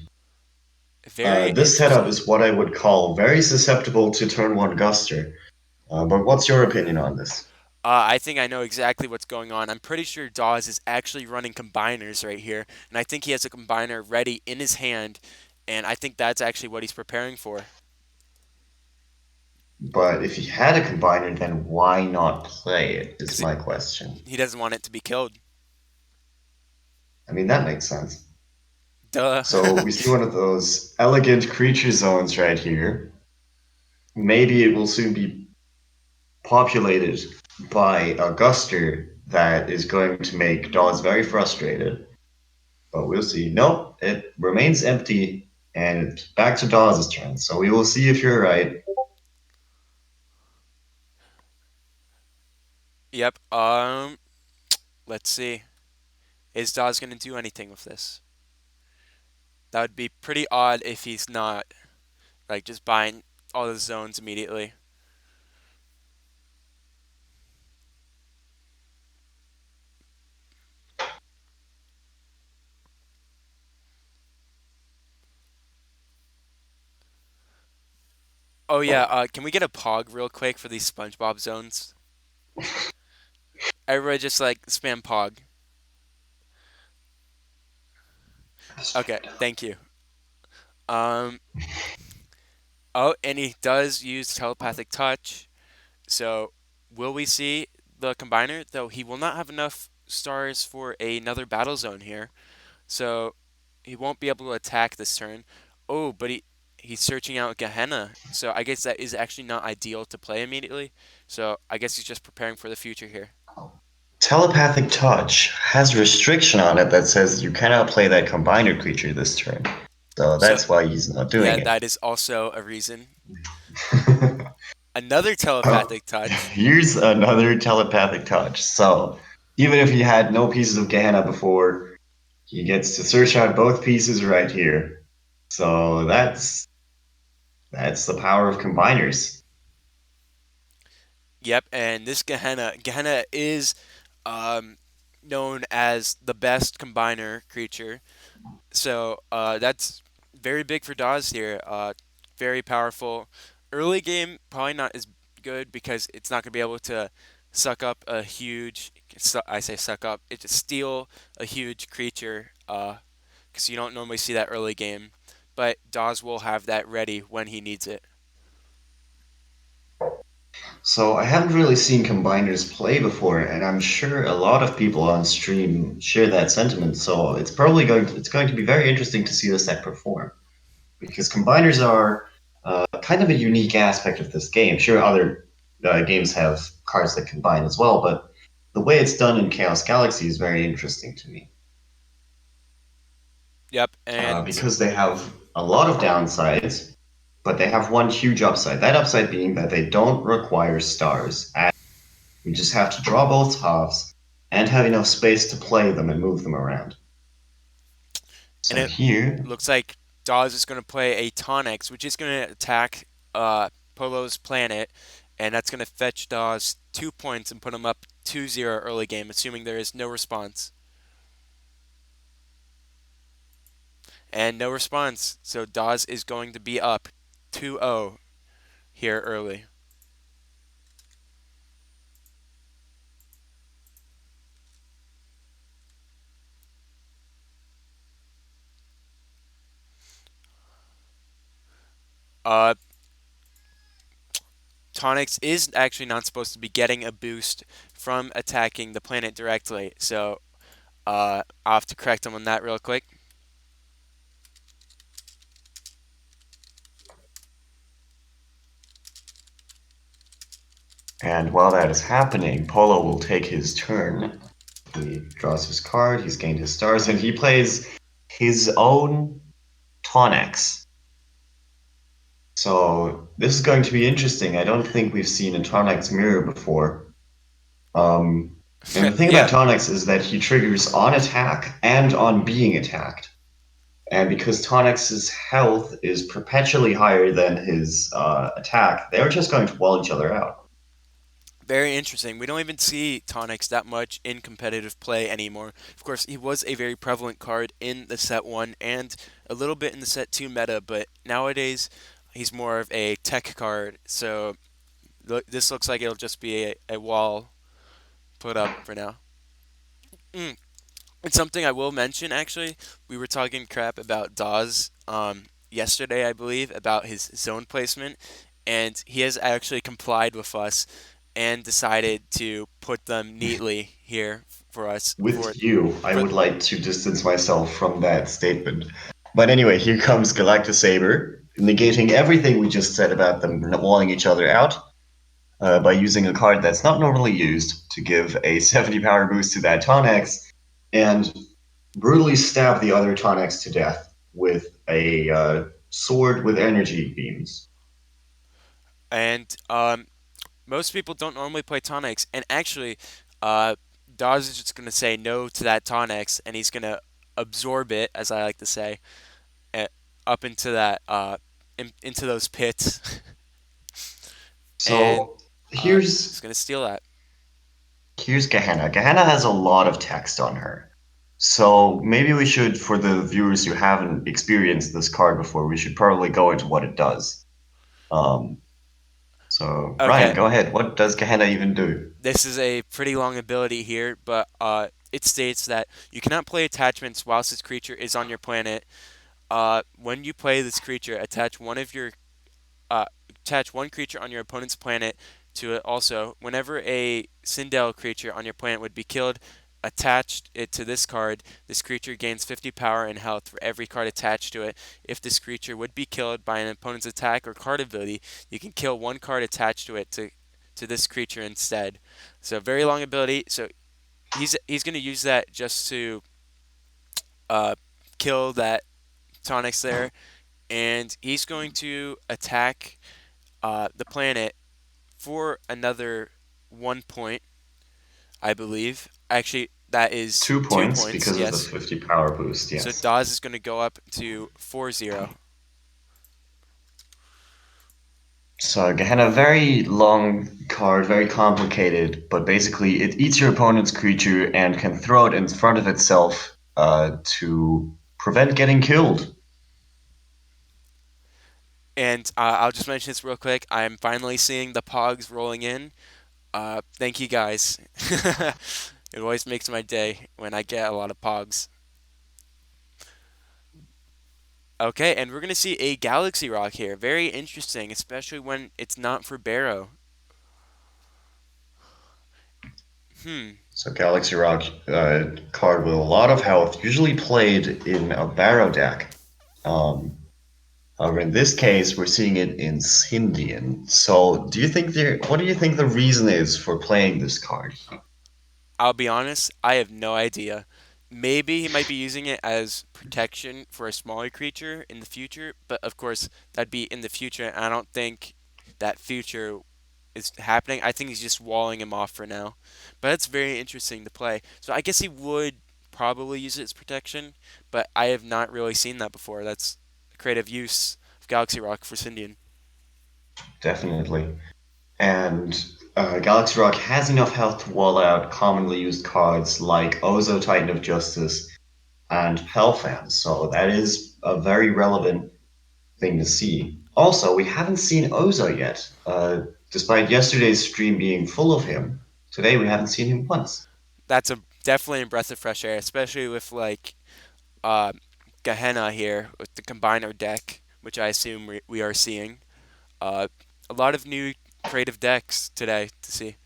Very This setup interesting. is what I would call very susceptible to turn one Guster. But what's your opinion on this? I think I know exactly what's going on. I'm pretty sure Dawes is actually running combiners right here, and I think he has a combiner ready in his hand, and I think that's actually what he's preparing for. But if he had a combiner, then why not play it, is Because my question. he doesn't want it to be killed. I mean, that makes sense. Duh. So we see one of those elegant creature zones right here. Maybe it will soon be populated by a Guster that is going to make Dawes very frustrated. But we'll see. Nope, it remains empty, and it's back to Dawes' turn. So we will see if you're right. Yep. Let's see. Is Dawes gonna do anything with this? That would be pretty odd if he's not, like, just buying all the zones immediately. Oh yeah, can we get a pog real quick for these SpongeBob zones? Everybody just like spam pog. Okay, thank you. Um, oh, and he does use telepathic touch. So, will we see the combiner? Though he will not have enough stars for another battle zone here. So, he won't be able to attack this turn. Oh, but he's searching out Gehenna. So, I guess that is actually not ideal to play immediately. So, I guess he's just preparing for the future here. Telepathic Touch has a restriction on it that says you cannot play that combiner creature this turn. So So, that's why he's not yeah, doing that is also a reason. it. Another telepathic touch. Here's another telepathic touch. So even if he had no pieces of Gehenna before, he gets to search out both pieces right here. So that's the power of combiners. Yep, and this Gehenna is um, known as the best combiner creature. So that's very big for Dawes here. Very powerful. Early game, probably not as good because it's not going to be able to suck up a huge. I say suck up. It just steal a huge creature. Because you don't normally see that early game. But Dawes will have that ready when he needs it. So I haven't really seen combiners play before, and I'm sure a lot of people on stream share that sentiment. So it's going to be very interesting to see this deck perform, because combiners are kind of a unique aspect of this game. Sure, other games have cards that combine as well, but the way it's done in Chaos Galaxy is very interesting to me Yep, and because they have a lot of downsides, but they have one huge upside. That upside being that they don't require stars. You just have to draw both halves, and have enough space to play them and move them around. And So it here, looks like Dawes is going to play a Tonix, which is going to attack Polo's planet, and that's going to fetch Dawes 2 points and put him up 2-0 early game, assuming there is no response. And no response, so Dawes is going to be up 2-0 here early. Uh, Tonix is actually not supposed to be getting a boost from attacking the planet directly, so I'll have to correct him on that real quick. and while that is happening, Polo will take his turn. He draws his card, he's gained his stars, and he plays his own Tonix. So this is going to be interesting. I don't think we've seen a Tonix mirror before. And the thing about Yeah, Tonix is that he triggers on attack and on being attacked. And because Tonix's health is perpetually higher than his attack, they're just going to wall each other out. very interesting. We don't even see Tonix that much in competitive play anymore. Of course, he was a very prevalent card in the set 1 and a little bit in the set 2 meta, but nowadays he's more of a tech card. So this looks like it'll just be a wall put up for now. Mm. And something I will mention, actually, we were talking crap about Dawes yesterday, I believe, about his zone placement, and he has actually complied with us and decided to put them neatly here for us With you, I for would like to distance myself from that statement. But anyway, here comes Galactasaber, negating everything we just said about them walling each other out by using a card that's not normally used to give a 70 power boost to that Tonix and brutally stab the other Tonix to death with a sword with energy beams. and most people don't normally play Tonix, and actually, uh, Dawes is just gonna say no to that Tonix, and he's gonna absorb it, as I like to say, uh, up into that into those pits, and So he's here's gonna steal that. here's Gehenna. Gehenna has a lot of text on her. So maybe we should, for the viewers who haven't experienced this card before, we should probably go into what it does. Um, so Ryan, Okay, go ahead. What does Gehenna even do? this is a pretty long ability here, but it states that you cannot play attachments whilst this creature is on your planet. When you play this creature, uh, attach one creature on your opponent's planet to it. Also, whenever a Sindel creature on your planet would be killed, attached it to this card, this creature gains 50 power and health for every card attached to it. If this creature would be killed by an opponent's attack or card ability, you can kill one card attached to it to this creature instead. So very long ability. So he's going to use that just to uh, kill that Tonix there, and he's going to attack the planet for another 1 point, I believe. Actually, that is 2 2 points points, because of the yes. 50 power boost, So yes. Dawes is going to go up to 4-0. So Gehenna, very long card, very complicated, but basically it eats your opponent's creature and can throw it in front of itself to prevent getting killed. And I'll just mention this real quick. I'm finally seeing the Pogs rolling in. Thank you guys. It always makes my day when I get a lot of Pogs. Okay, and we're going to see a Galaxy Rock here. Very interesting, especially when it's not for Barrow. Hmm. So Galaxy Rock card with a lot of health, usually played in a Barrow deck. However, in this case, we're seeing it in Scindian. So, what do you think the reason is for playing this card? I'll be honest, I have no idea. Maybe he might be using it as protection for a smaller creature in the future, but of course, that'd be in the future, and I don't think that future is happening. I think he's just walling him off for now. But that's very interesting to play. So I guess he would probably use it as protection, but I have not really seen that before. That's a creative use of Galaxy Rock for Syndion. Definitely. And Galaxy Rock has enough health to wall out commonly used cards like Ozo Titan of Justice and Hellfan, so that is a very relevant thing to see. Also, we haven't seen Ozo yet. Despite yesterday's stream being full of him, today we haven't seen him once. That's a definitely a breath of fresh air, especially with like uh, Gehenna here with the combiner deck, which I assume we are seeing. Uh, a lot of new creative decks today to see.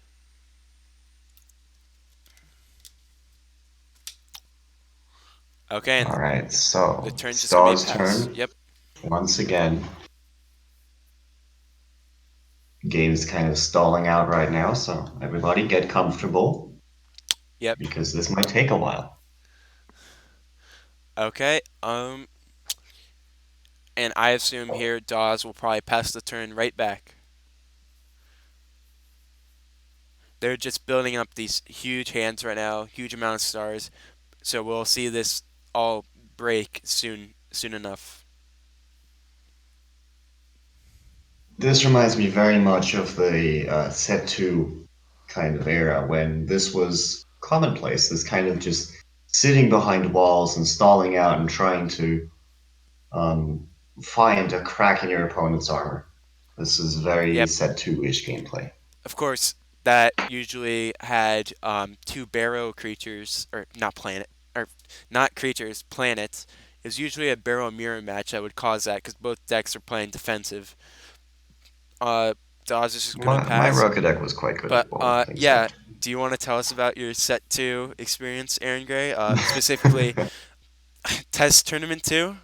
Okay, and All right, the so turn's just gonna be a Star's pass. turn Yep, once again. Game's kind of stalling out right now, so everybody get comfortable yep. because this might take a while. Okay, and I assume here Dawes will probably pass the turn right back. They're just building up these huge hands right now, huge amount of stars. So we'll see this all break soon enough. This reminds me very much of the set 2 kind of era when this was commonplace, this kind of just sitting behind walls and stalling out and trying to um, find a crack in your opponent's armor. This is very Yep. set 2-ish gameplay. Of course, that usually had two barrow creatures, or not planet, or not creatures, planets. It was usually a barrow mirror match that would cause that because both decks are playing defensive. Uh, Dawes is just gonna My pass. Rocket deck was quite good But at both things yeah. there. Do you want to tell us about your set two experience, Aaron Gray? Specifically, test tournament two.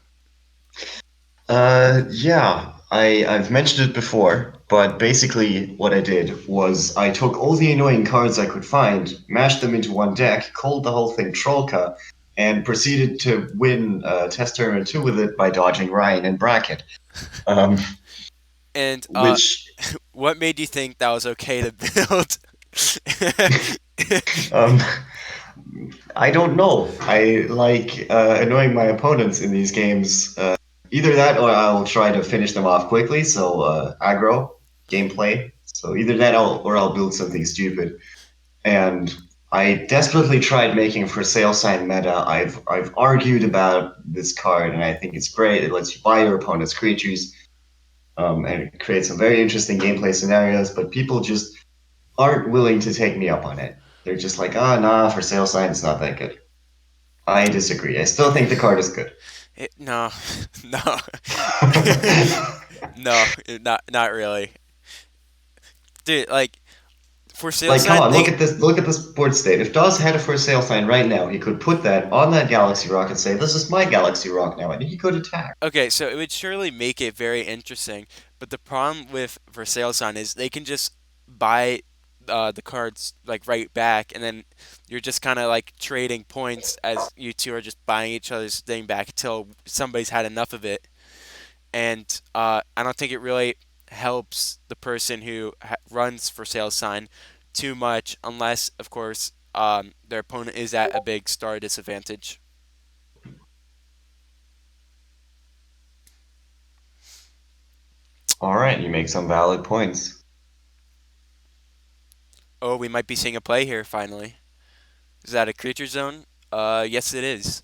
Yeah, I've mentioned it before, but basically what I did was I took all the annoying cards I could find, mashed them into one deck, called the whole thing Trollka, and proceeded to win Test Tournament 2 with it by dodging Ryan in bracket. Um, And which what made you think that was okay to build? um, I don't know. I like annoying my opponents in these games. Either that or I'll try to finish them off quickly, so aggro gameplay. So either that or I'll build something stupid. And I desperately tried making for sale sign meta. I've argued about this card, and I think it's great. It lets you buy your opponent's creatures, and it creates some very interesting gameplay scenarios. But people just aren't willing to take me up on it. They're just like, ah, nah, for sale sign, it's not that good. I disagree. I still think the card is good. No, no, no, not really, dude. Like for sale Like, come sign, on, they look at this board state. If Dawes had a for sale sign right now, he could put that on that Galaxy Rock and say, "This is my Galaxy Rock now," and he could attack. okay. So it would surely make it very interesting. But the problem with for sale sign is they can just buy the cards like right back, and then you're just kind of like trading points as you two are just buying each other's thing back until somebody's had enough of it. And I don't think it really helps the person who runs for sale sign too much, unless, of course, their opponent is at a big star disadvantage. All right, you make some valid points. Oh, we might be seeing a play here finally. Is that a creature zone? Yes, it is.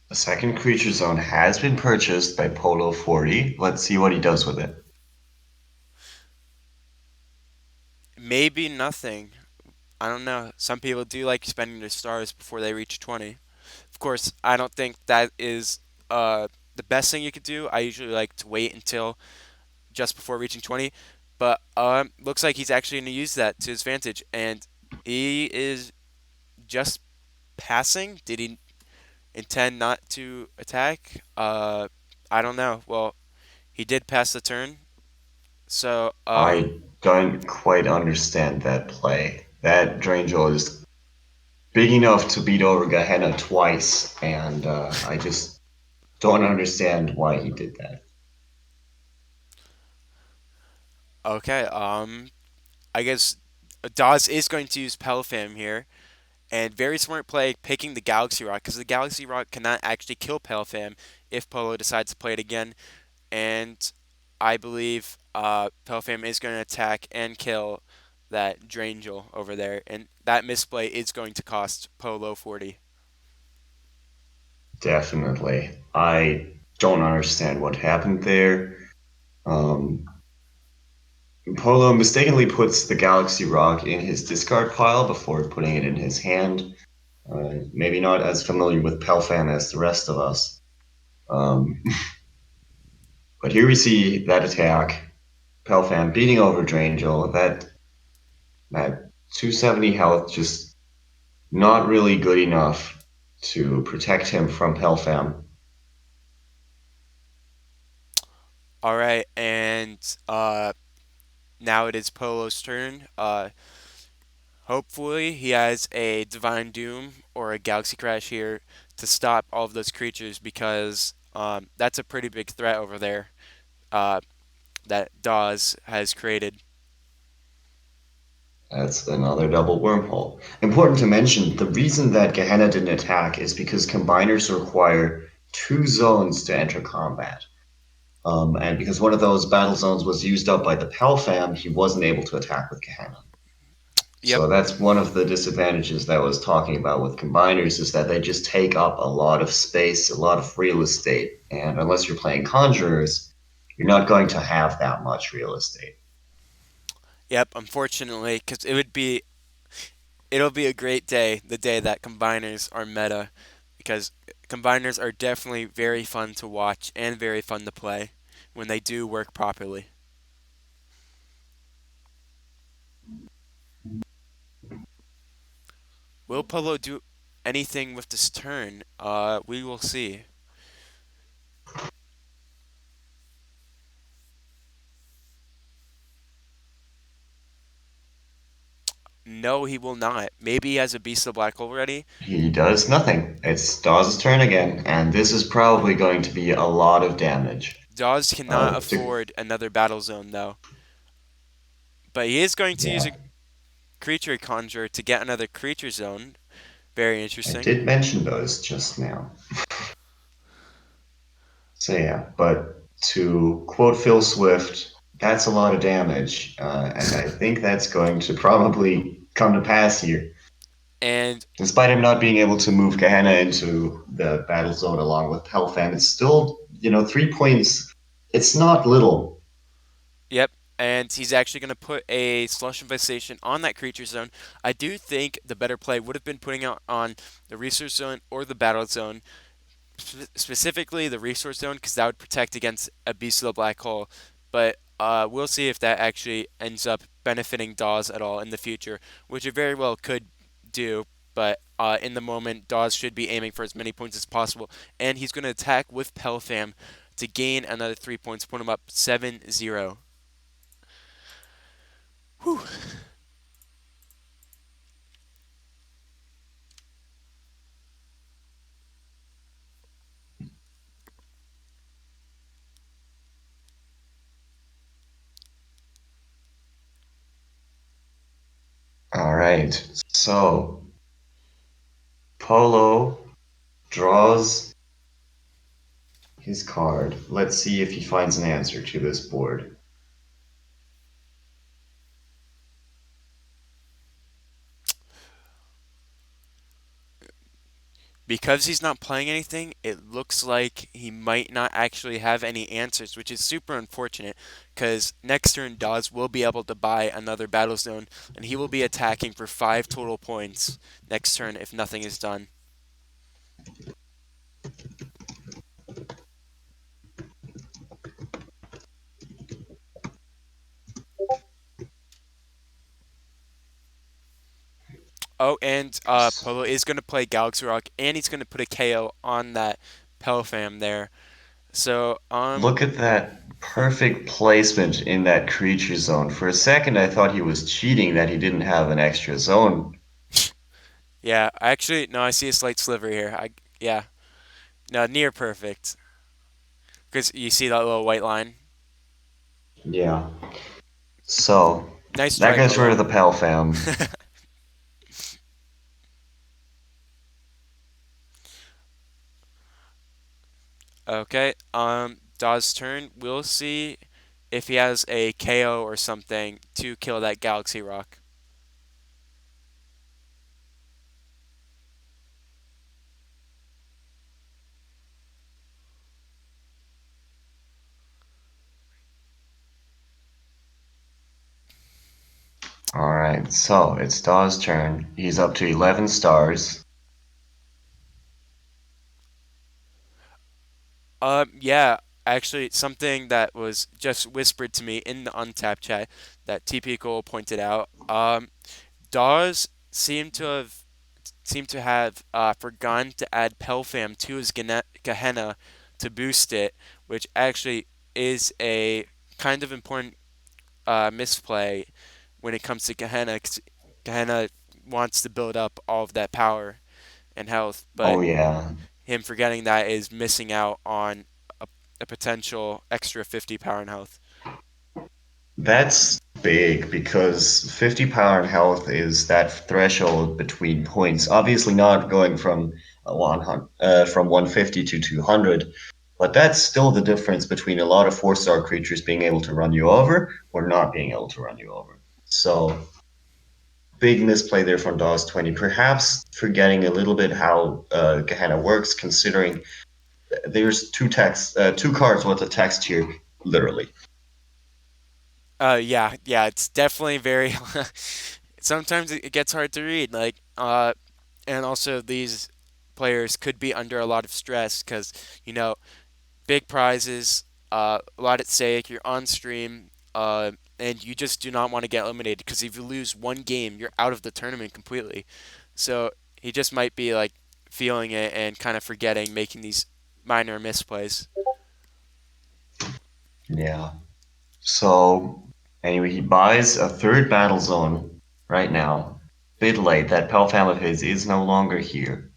The second creature zone has been purchased by Polo 40. Let's see what he does with it. Maybe nothing. I don't know. Some people do like spending their stars before they reach 20. Of course, I don't think that is the best thing you could do. I usually like to wait until just before reaching 20. But looks like he's actually going to use that to his advantage. And he is just passing. Did he intend not to attack? I don't know. Well, he did pass the turn. So, I don't quite understand that play. That Drangel is big enough to beat over Gehenna twice, and I just Don't understand why he did that. Okay, I guess Dawes is going to use Pelfam here, and very smart play picking the Galaxy Rock because the Galaxy Rock cannot actually kill Pelfam if Polo decides to play it again. And I believe Pelfam is going to attack and kill that Drangel over there, and that misplay is going to cost Polo 40. Definitely. I don't understand what happened there. Um, Polo mistakenly puts the Galaxy Rock in his discard pile before putting it in his hand. Maybe not as familiar with Pelfan as the rest of us. Um, but here we see that attack. Pelfan beating over Drangel. That 270 health just not really good enough to protect him from Pelfam. All right, and now it is Polo's turn. Hopefully, he has a Divine Doom or a Galaxy Crash here to stop all of those creatures because that's a pretty big threat over there uh, that Dawes has created. That's another double wormhole. Important to mention, the reason that Gehenna didn't attack is because combiners require two zones to enter combat. And because one of those battle zones was used up by the Pelfam, he wasn't able to attack with Gehenna. Yep, So that's one of the disadvantages that I was talking about with combiners is that they just take up a lot of space, a lot of real estate. And unless you're playing conjurers, you're not going to have that much real estate. yep. Unfortunately, because it'll be a great day, the day that combiners are meta, because combiners are definitely very fun to watch and very fun to play when they do work properly. Will Polo do anything with this turn? We will see. No, he will not. Maybe he has a Beast of the Black Hole ready. He does nothing. It's Dawes' turn again, and this is probably going to be a lot of damage. Dawes cannot To, afford another battle zone though, but he is going to use yeah, a creature conjure to get another creature zone. Very I interesting. did mention those just now. So yeah, but to quote Phil Swift, that's a lot of damage, and I think that's going to probably come to pass here. And Despite him not being able to move Gehenna into the battle zone along with Pelfam, it's still, 3 points. It's not little. yep, and he's actually going to put a Slush Infestation on that creature zone. I do think the better play would have been putting it on the resource zone or the battle zone, specifically the resource zone, because that would protect against a Beast of the Black Hole. But we'll see if that actually ends up benefiting Dawes at all in the future, which it very well could do. But in the moment, Dawes should be aiming for as many points as possible, and he's going to attack with Pelfam to gain another 3 points, put him up 7-0. Whew. All right, so Polo draws his card. Let's see if he finds an answer to this board. Because he's not playing anything, it looks like he might not actually have any answers, which is super unfortunate because next turn Dawes will be able to buy another battle zone and he will be attacking for 5 total points next turn if nothing is done. Oh, and Polo is going to play Galaxy Rock and he's going to put a KO on that Pelfam there. So, Look at that perfect placement in that creature zone. For a second, I thought he was cheating that he didn't have an extra zone. yeah, actually, no, I see a slight sliver here. Yeah, no, near perfect. because you see that little white line. Yeah. So Nice that try, gets rid Polo. of the Pal Fam. Okay. Daw's turn. We'll see if he has a KO or something to kill that Galaxy Rock. Alright, so it's Daw's turn. He's up to 11 stars. Yeah, actually, something that was just whispered to me in the Untap chat that TP Cole pointed out. Dawes seem to have forgotten to add Pelfam to his Gehenna to boost it, which actually is a kind of important misplay when it comes to Gehenna. 'Cause Gehenna wants to build up all of that power and health, but Oh yeah, him forgetting that is missing out on a, a potential extra 50 power and health. that's big because 50 power and health is that threshold between points. Obviously not going from 100, from 150 to 200, but that's still the difference between a lot of 4-star creatures being able to run you over or not being able to run you over. So big misplay there from DOS 20. Perhaps forgetting a little bit how Gehenna works, considering there's two cards worth of text here, literally. Yeah, it's definitely very. Sometimes it gets hard to read. And also these players could be under a lot of stress because you know big prizes, a lot at stake. You're on stream, and you just do not want to get eliminated because if you lose one game, you're out of the tournament completely. So he just might be like feeling it and kind of forgetting, making these minor misplays. Yeah. So, anyway, he buys a third battle zone right now. Bit late, that pal fam of his is no longer here.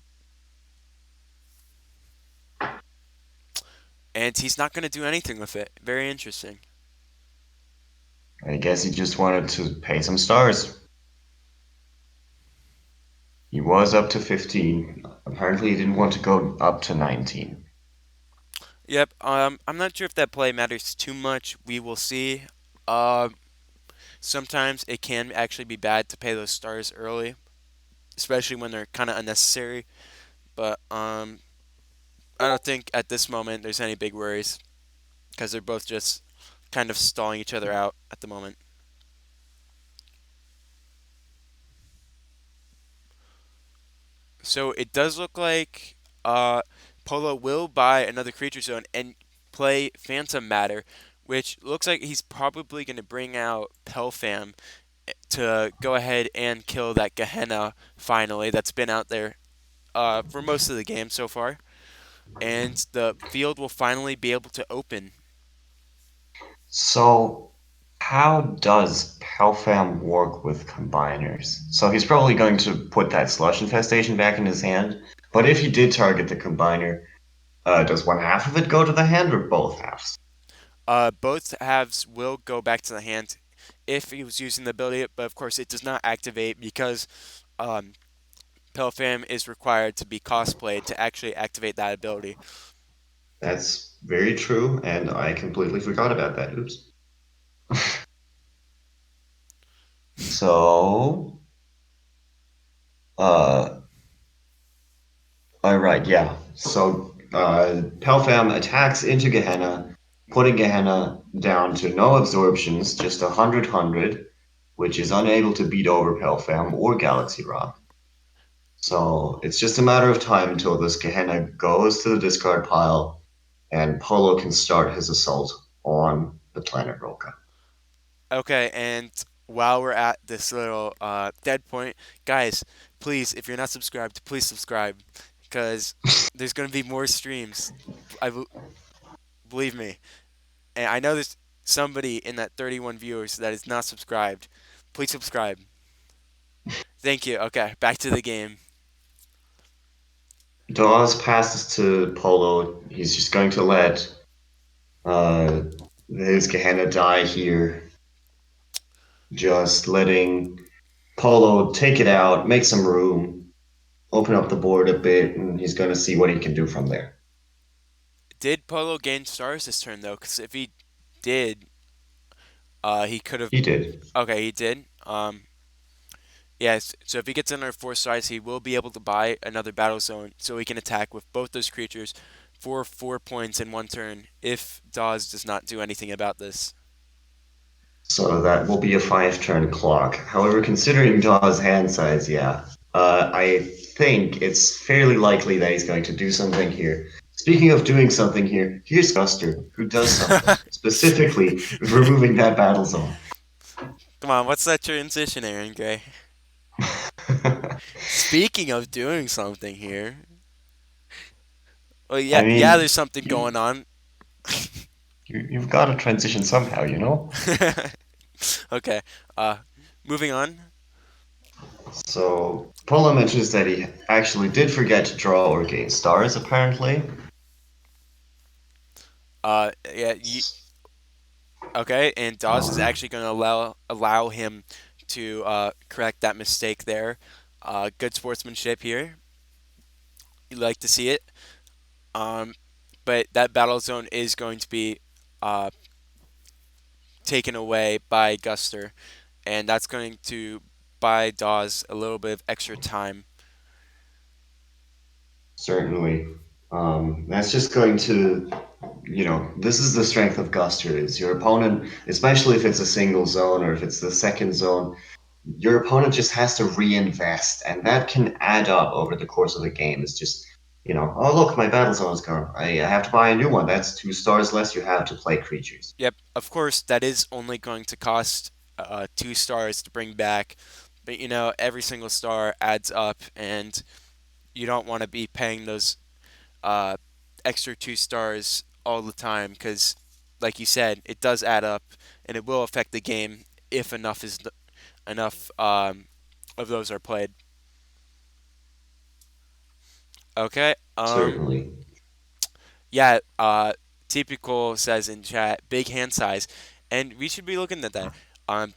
And he's not going to do anything with it. Very interesting. I guess he just wanted to pay some stars. He was up to 15. Apparently, he didn't want to go up to 19. Yep. I'm not sure if that play matters too much. We will see. Um, Sometimes it can actually be bad to pay those stars early, especially when they're kind of unnecessary. But I don't think at this moment there's any big worries because they're both just kind of stalling each other out at the moment. So it does look like Polo will buy another creature zone and play Phantom Matter, which looks like he's probably going to bring out Pelfam to go ahead and kill that Gehenna finally that's been out there for most of the game so far. And the field will finally be able to open. So, how does Palfam work with combiners? So he's probably going to put that slush infestation back in his hand. But if he did target the combiner, does one half of it go to the hand or both halves? Both halves will go back to the hand if he was using the ability, but of course it does not activate because um, Pelfam is required to be cosplayed to actually activate that ability. That's very true, and I completely forgot about that. Oops. So, uh, all right, yeah. So, Pelfam attacks into Gehenna, putting Gehenna down to no absorptions, just 100, which is unable to beat over Pelfam or Galaxy Rock. So it's just a matter of time until this Gehenna goes to the discard pile, and Polo can start his assault on the planet Roka. Okay, and while we're at this little dead point, guys, please, if you're not subscribed, please subscribe because there's going to be more streams. I believe me, and I know there's somebody in that 31 viewers that is not subscribed. Please subscribe. Thank you. Okay, back to the game. Dawes passes to Polo. He's just going to let Uh, his Gehenna die here, just letting Polo take it out, make some room, open up the board a bit, and he's going to see what he can do from there. Did Polo gain stars this turn though? Because if he did, he could have. He did. Okay, he did. Yes. So if he gets another 4 stars, he will be able to buy another battle zone, so he can attack with both those creatures for 4 points in one turn. If Dawes does not do anything about this. So that will be a 5 turn clock. However, considering Daw's hand size, yeah, I think it's fairly likely that he's going to do something here. Speaking of doing something here, here's Guster, who does something, specifically removing that battle zone. Come on, what's that transition, Aaron Gray? Speaking of doing something here. Well, yeah, I yeah, mean, there's something you, going on. you've got to transition somehow, you know? Okay. Uh, moving on. So, Polo mentions that he actually did forget to draw or gain stars, apparently. Yeah. Okay, and Dawes is Um, actually going to allow him to correct that mistake there. Good sportsmanship here. You like to see it. Um, but that battle zone is going to be uh, taken away by Guster, and that's going to buy Dawes a little bit of extra time. Certainly. That's just going to, this is the strength of Guster is your opponent, especially if it's a single zone or if it's the second zone, your opponent just has to reinvest, and that can add up over the course of the game. It's just, oh look, my battle zone is gone. I have to buy a new one. That's 2 stars less you have to play creatures. Yep, of course, that is only going to cost 2 stars to bring back, but every single star adds up, and you don't want to be paying those uh, extra 2 stars all the time because, like you said, it does add up, and it will affect the game if enough of those are played. Okay. Certainly. Yeah. Typical says in chat, big hand size, and we should be looking at that.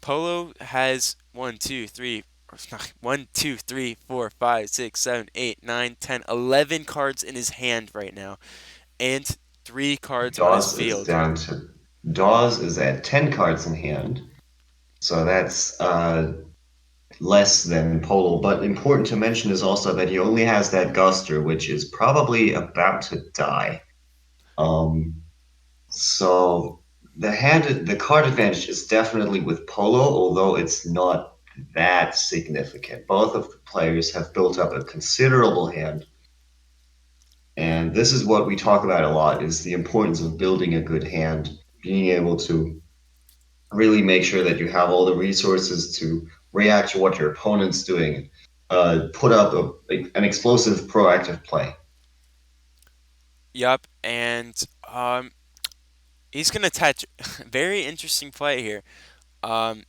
Polo has 11 cards in his hand right now, and 3 cards on his Dawes is field. down to Dawes is at 10 cards in hand, so that's less than Polo. But important to mention is also that he only has that Guster, which is probably about to die. Um, so the card advantage is definitely with Polo, although it's not that significant. Both of the players have built up a considerable hand, and this is what we talk about a lot: is the importance of building a good hand, being able to really make sure that you have all the resources to react to what your opponent's doing, put up an explosive, proactive play. Yup, and he's gonna attach. Very interesting play here. Um,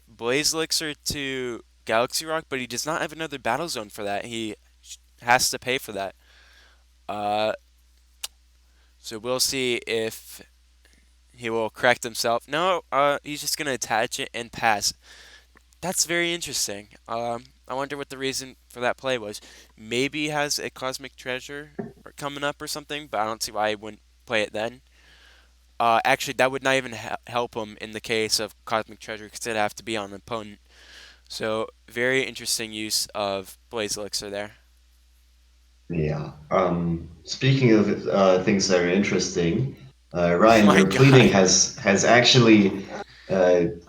Blaze Elixir to Galaxy Rock, but he does not have another battle zone for that. He has to pay for that. Uh, so we'll see if he will correct himself. No, he's just gonna attach it and pass. That's very interesting. I wonder what the reason for that play was. Maybe he has a cosmic treasure coming up or something, but I don't see why he wouldn't play it then. Actually, that would not even help him in the case of cosmic treasure because it'd have to be on an opponent. So very interesting use of Blaze Elixir there. Yeah. Speaking of things that are interesting, Oh Ryan, my your pleading God. has actually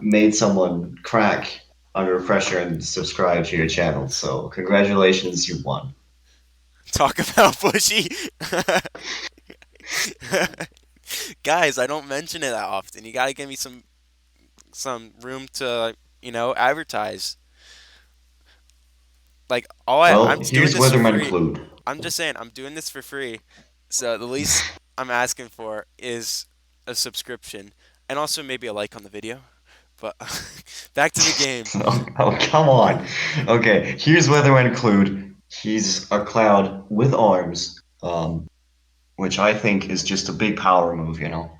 made someone crack under pressure and subscribe to your channel. So congratulations, you won. Talk about bushy. Guys, I don't mention it that often. You gotta give me some room to, advertise. Like I'm Well, just doing here's this for Weatherman free. Clued. I'm just saying I'm doing this for free. So the least I'm asking for is a subscription and also maybe a like on the video. But back to the game. Oh, come on. Okay, here's Weatherman Clued. He's a cloud with arms, which I think is just a big power move, you know.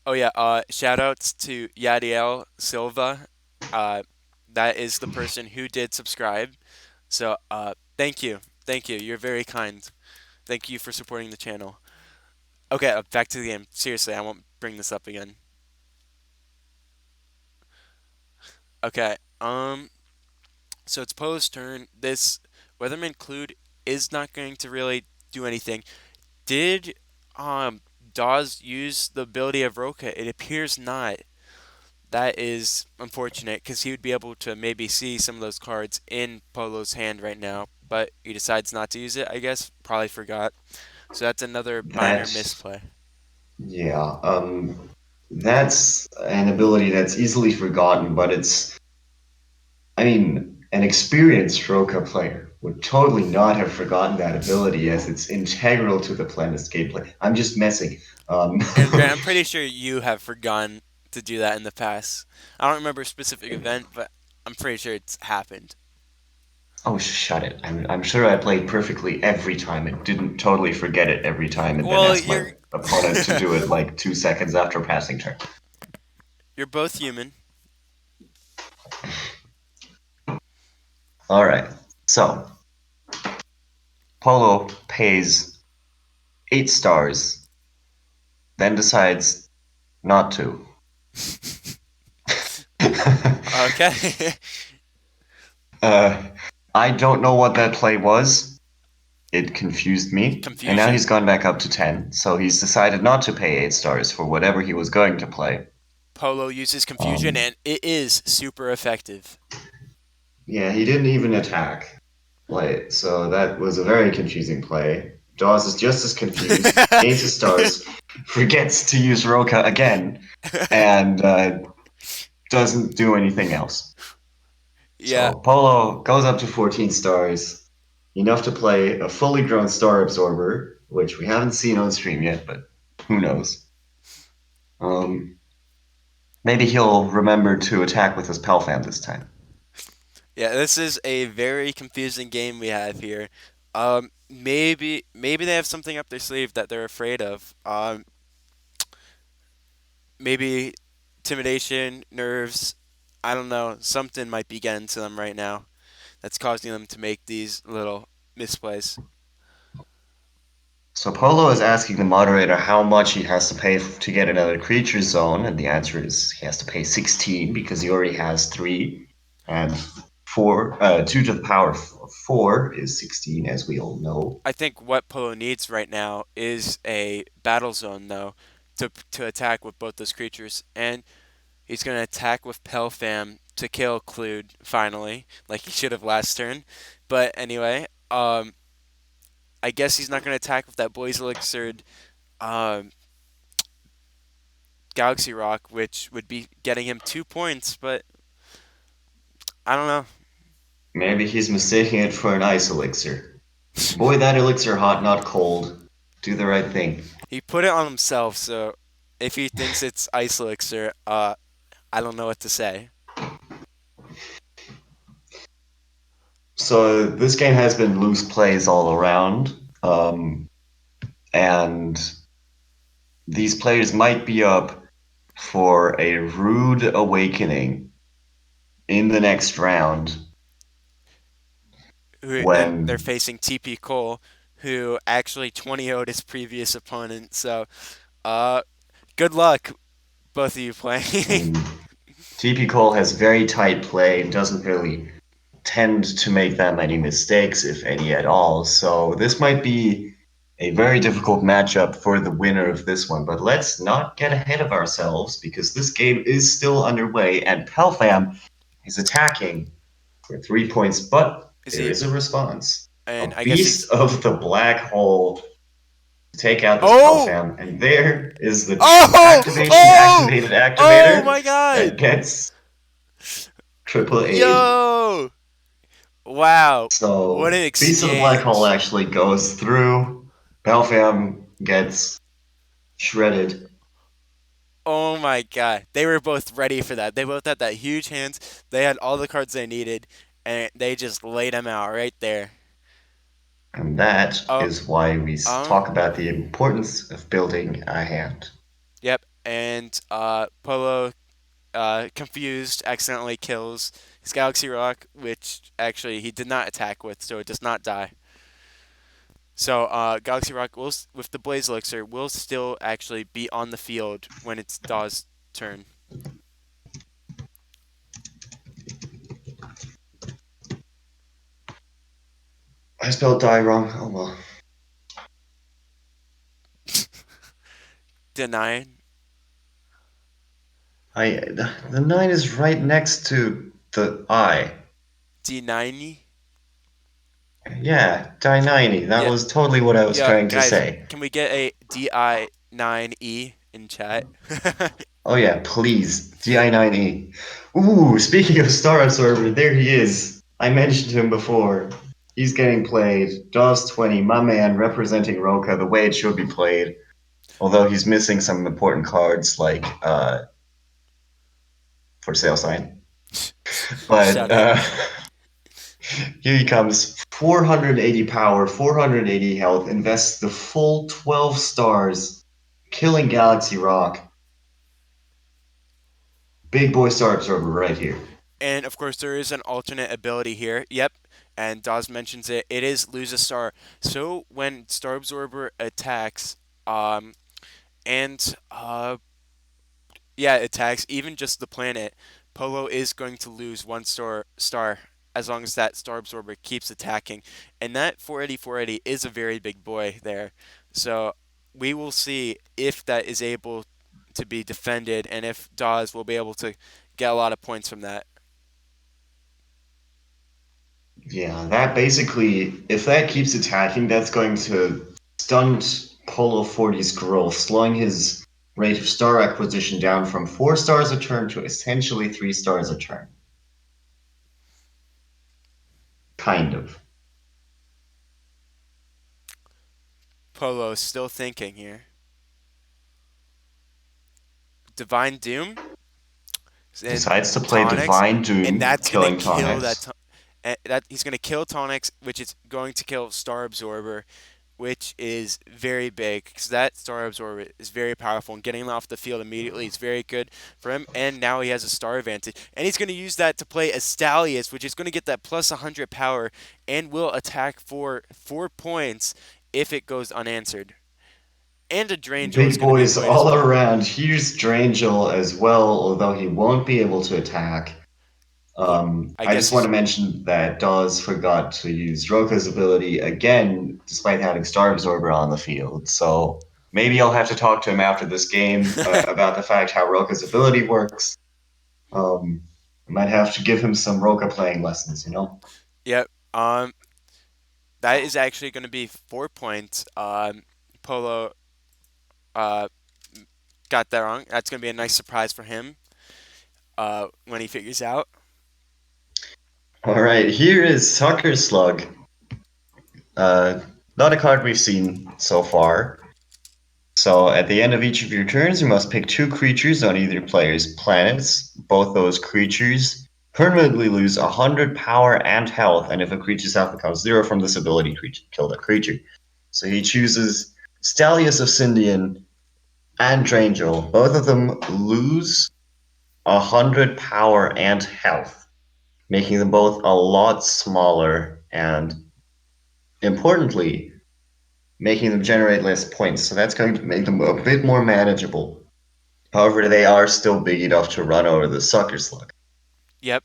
Oh yeah, shout outs to Yadiel Silva. Uh, that is the person who did subscribe. So, thank you. Thank you. You're very kind. Thank you for supporting the channel. Okay, back to the game. Seriously, I won't bring this up again. Okay. So it's Poe's turn. This Weatherman Clued is not going to really do anything. Did Dawes use the ability of Roka? It appears not. That is unfortunate because he would be able to maybe see some of those cards in Polo's hand right now, but he decides not to use it, I guess. Probably forgot. So that's another minor That's misplay. yeah. That's an ability that's easily forgotten, but I mean, an experienced Roka player would totally not have forgotten that ability as it's integral to the planet's gameplay. I'm just messing. Um, And Grant, I'm pretty sure you have forgotten to do that in the past. I don't remember a specific event, but I'm pretty sure it's happened. oh, shut it. I'm sure I played perfectly every time and didn't totally forget it every time and then Well, ask my opponent to do it like 2 seconds after passing turn. you're both human. All right. So, Polo pays 8 stars, then decides not to. Okay. uh, I don't know what that play was. It confused me. And now he's Confusion. gone back up to 10, so he's decided not to pay 8 stars for whatever he was going to play. Polo uses confusion, Um, and it is super effective. yeah, he didn't even attack. Like, so that was a very confusing play. Dawes is just as confused, gains his stars, forgets to use Roka again, and doesn't do anything else. Yeah, So Polo goes up to 14 stars, enough to play a fully grown Star Absorber, which we haven't seen on stream yet, but who knows. Um, Maybe he'll remember to attack with his Palfam this time. yeah. This is a very confusing game we have here. Maybe they have something up their sleeve that they're afraid of. Maybe intimidation, nerves. I don't know. Something might be getting to them right now that's causing them to make these little misplays. So Polo is asking the moderator how much he has to pay to get another creature zone, and the answer is he has to pay 16 because he already has 3, and 2 to the power of 4 is 16, as we all know. I think what Polo needs right now is a battle zone, though, to attack with both those creatures, and he's gonna attack with Pelfam to kill Clued finally, like he should have last turn. But anyway, I guess he's not gonna attack with that Blaze Elixir um, Galaxy Rock, which would be getting him 2 points. But I don't know. Maybe he's mistaking it for an ice elixir. Boy, that elixir hot, not cold. Do the right thing. He put it on himself, so if he thinks it's Ice Elixir, I don't know what to say. So this game has been loose plays all around, and these players might be up for a rude awakening in the next round And they're when facing TP Cole, who actually 20-0'd his previous opponent. So, uh, good luck, both of you I playing. mean, TP Cole has very tight play and doesn't really tend to make that many mistakes, if any at all. So this might be a very difficult matchup for the winner of this one. But let's not get ahead of ourselves because this game is still underway and Pelfam is attacking for 3 points, but Is there he? is a response. A And I guess beast he's. of the black hole to take out this Oh! Pelfam, and there is the Oh! activation Oh! activated Oh activator my god! that gets triple A. Yo! Wow. What So an Beast of the Black Hole exchange. actually goes through. Belfam gets shredded. Oh my god. They were both ready for that. They both had that huge hands. They had all the cards they needed, and they just laid them out right there. And that Oh, is why we um, talk about the importance of building a hand. yep. And and Polo, confused, accidentally kills his Galaxy Rock, which actually he did not attack with, so it does not die. So Galaxy Rock will, with the Blaze Elixir, will still actually be on the field when it's Daw's turn. I spelled die wrong. Oh well. Deny The 9 is right next to the I. D90. Yeah, die 90. That Yeah, was totally what I was yeah, trying to guys, say. can we get a DI9E in chat? Oh yeah, please. DI9E. Ooh, speaking of Star Absorber, there he is. I mentioned him before. He's getting played. DOS 20, my man, representing Roka the way it should be played. Although he's missing some important cards like for sale sign. But Shout out. here he comes. 480 power, 480 health, invests the full 12 stars, killing Galaxy Rock. Big boy Star Absorber right here. And of course, there is an alternate ability here. Yep. And Dawes mentions it. It is lose a star. So when Star Absorber attacks, um, and yeah, attacks even just the planet, Polo is going to lose one star as long as that Star Absorber keeps attacking. And that 480 is a very big boy there. So we will see if that is able to be defended and if Dawes will be able to get a lot of points from that. Yeah, that basically, if that keeps attacking, that's going to stunt Polo 40's growth, slowing his rate of star acquisition down from 4 stars a turn to essentially 3 stars a turn. Kind of. Polo still thinking here. Divine Doom and Decides to play Tonics, Divine and Doom, that's gonna killing kill Tonics. that he's gonna kill Tonics, which is going to kill Star Absorber, which is very big because that Star Absorber is very powerful and getting him off the field immediately is very good for him. And now he has a star advantage, and he's gonna use that to play Astalius, which is gonna get that plus 100 power and will attack for 4 points if it goes unanswered. And a Drangel is Big going to be boys played as all well. around. Here's Drangel as well, although he won't be able to attack. He, I I guess just want he's to mention that Dawes forgot to use Roka's ability again, despite having Star Absorber on the field. So maybe I'll have to talk to him after this game about the fact how Roka's ability works. I might have to give him some Roka playing lessons, you know? Yep. That is actually going to be 4 points. Polo uh got that wrong. That's going to be a nice surprise for him. When he figures out. All right, here is Sucker Slug. Uh, Not a card we've seen so far. So at the end of each of your turns, you must pick 2 creatures on either player's planets. Both those creatures permanently lose 100 power and health, and if a creature's health becomes 0 from this ability, kill that creature. So he chooses Stalius of Sindian and Drangel. Both of them lose 100 power and health, making them both a lot smaller and, importantly, making them generate less points. So that's going to make them a bit more manageable. However, they are still big enough to run over the Sucker Slug. Yep.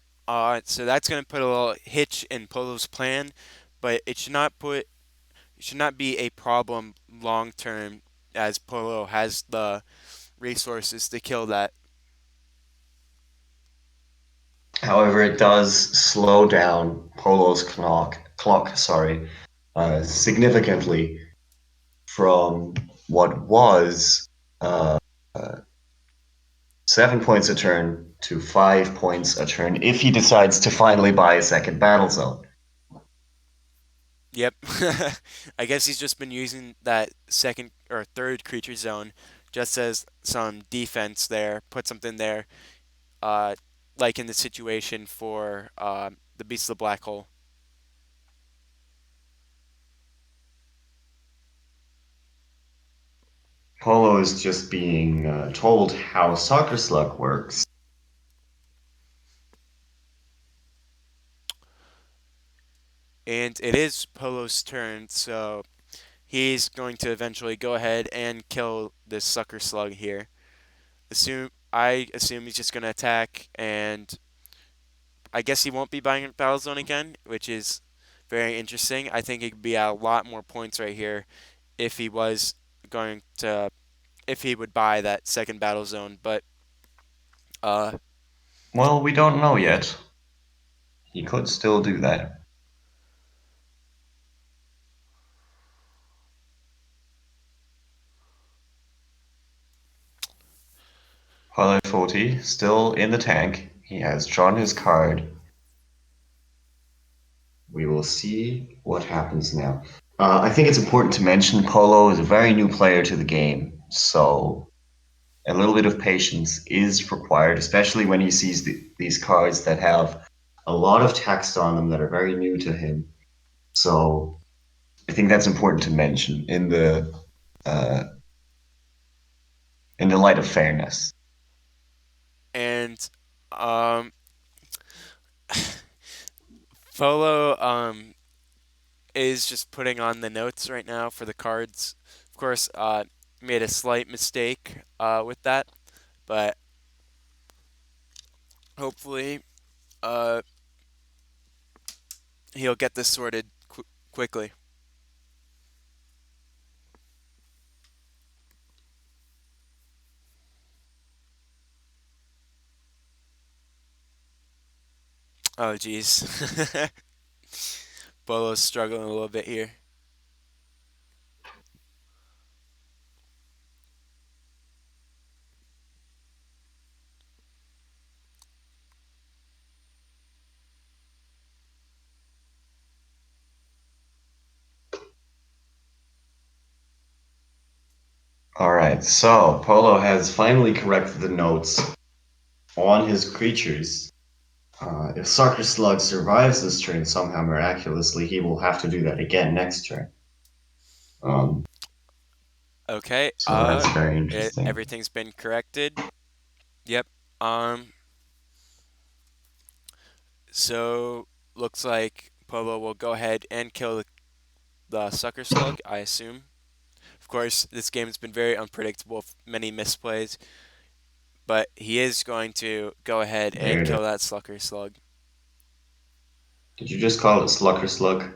So that's going to put a little hitch in Polo's plan, but it should not be a problem long term as Polo has the resources to kill that. However, it does slow down Polo's clock, significantly from what was uh, 7 points a turn to 5 points a turn if he decides to finally buy a second battle zone. Yep. I guess he's just been using that second or third creature zone just as some defense there, put something there, uh, like in the situation for the Beast of the Black Hole. Polo is just being told how Soccer Slug works. And it is Polo's turn, so he's going to eventually go ahead and kill this sucker slug here. I assume he's just gonna attack, and I guess he won't be buying Battlezone again, which is very interesting. I think he could be at a lot more points right here if he was going to if he would buy that second Battlezone. But uh, Well, we don't know yet. He could still do that. Pilot 40 still in the tank. He has drawn his card. We will see what happens now. I think it's important to mention Polo is a very new player to the game, so a little bit of patience is required, especially when he sees these cards that have a lot of text on them that are very new to him. So I think that's important to mention uh, in the light of fairness. and um, Folo is just putting on the notes right now for the cards. Of course, made a slight mistake with that, but hopefully uh, he'll get this sorted quickly. Oh, geez. Bolo's struggling a little bit here. All right, so Polo has finally corrected the notes on his creatures. If Soccer Slug survives this turn somehow miraculously, he will have to do that again next turn. Um, Okay. so that's very interesting. Everything's been corrected. Yep. Um. So looks like Polo will go ahead and kill the sucker slug, I assume. Of course, this game has been very unpredictable, with many misplays, but he is going to go ahead There and it is. kill that sucker slug. Did you just call it Slucker Slug?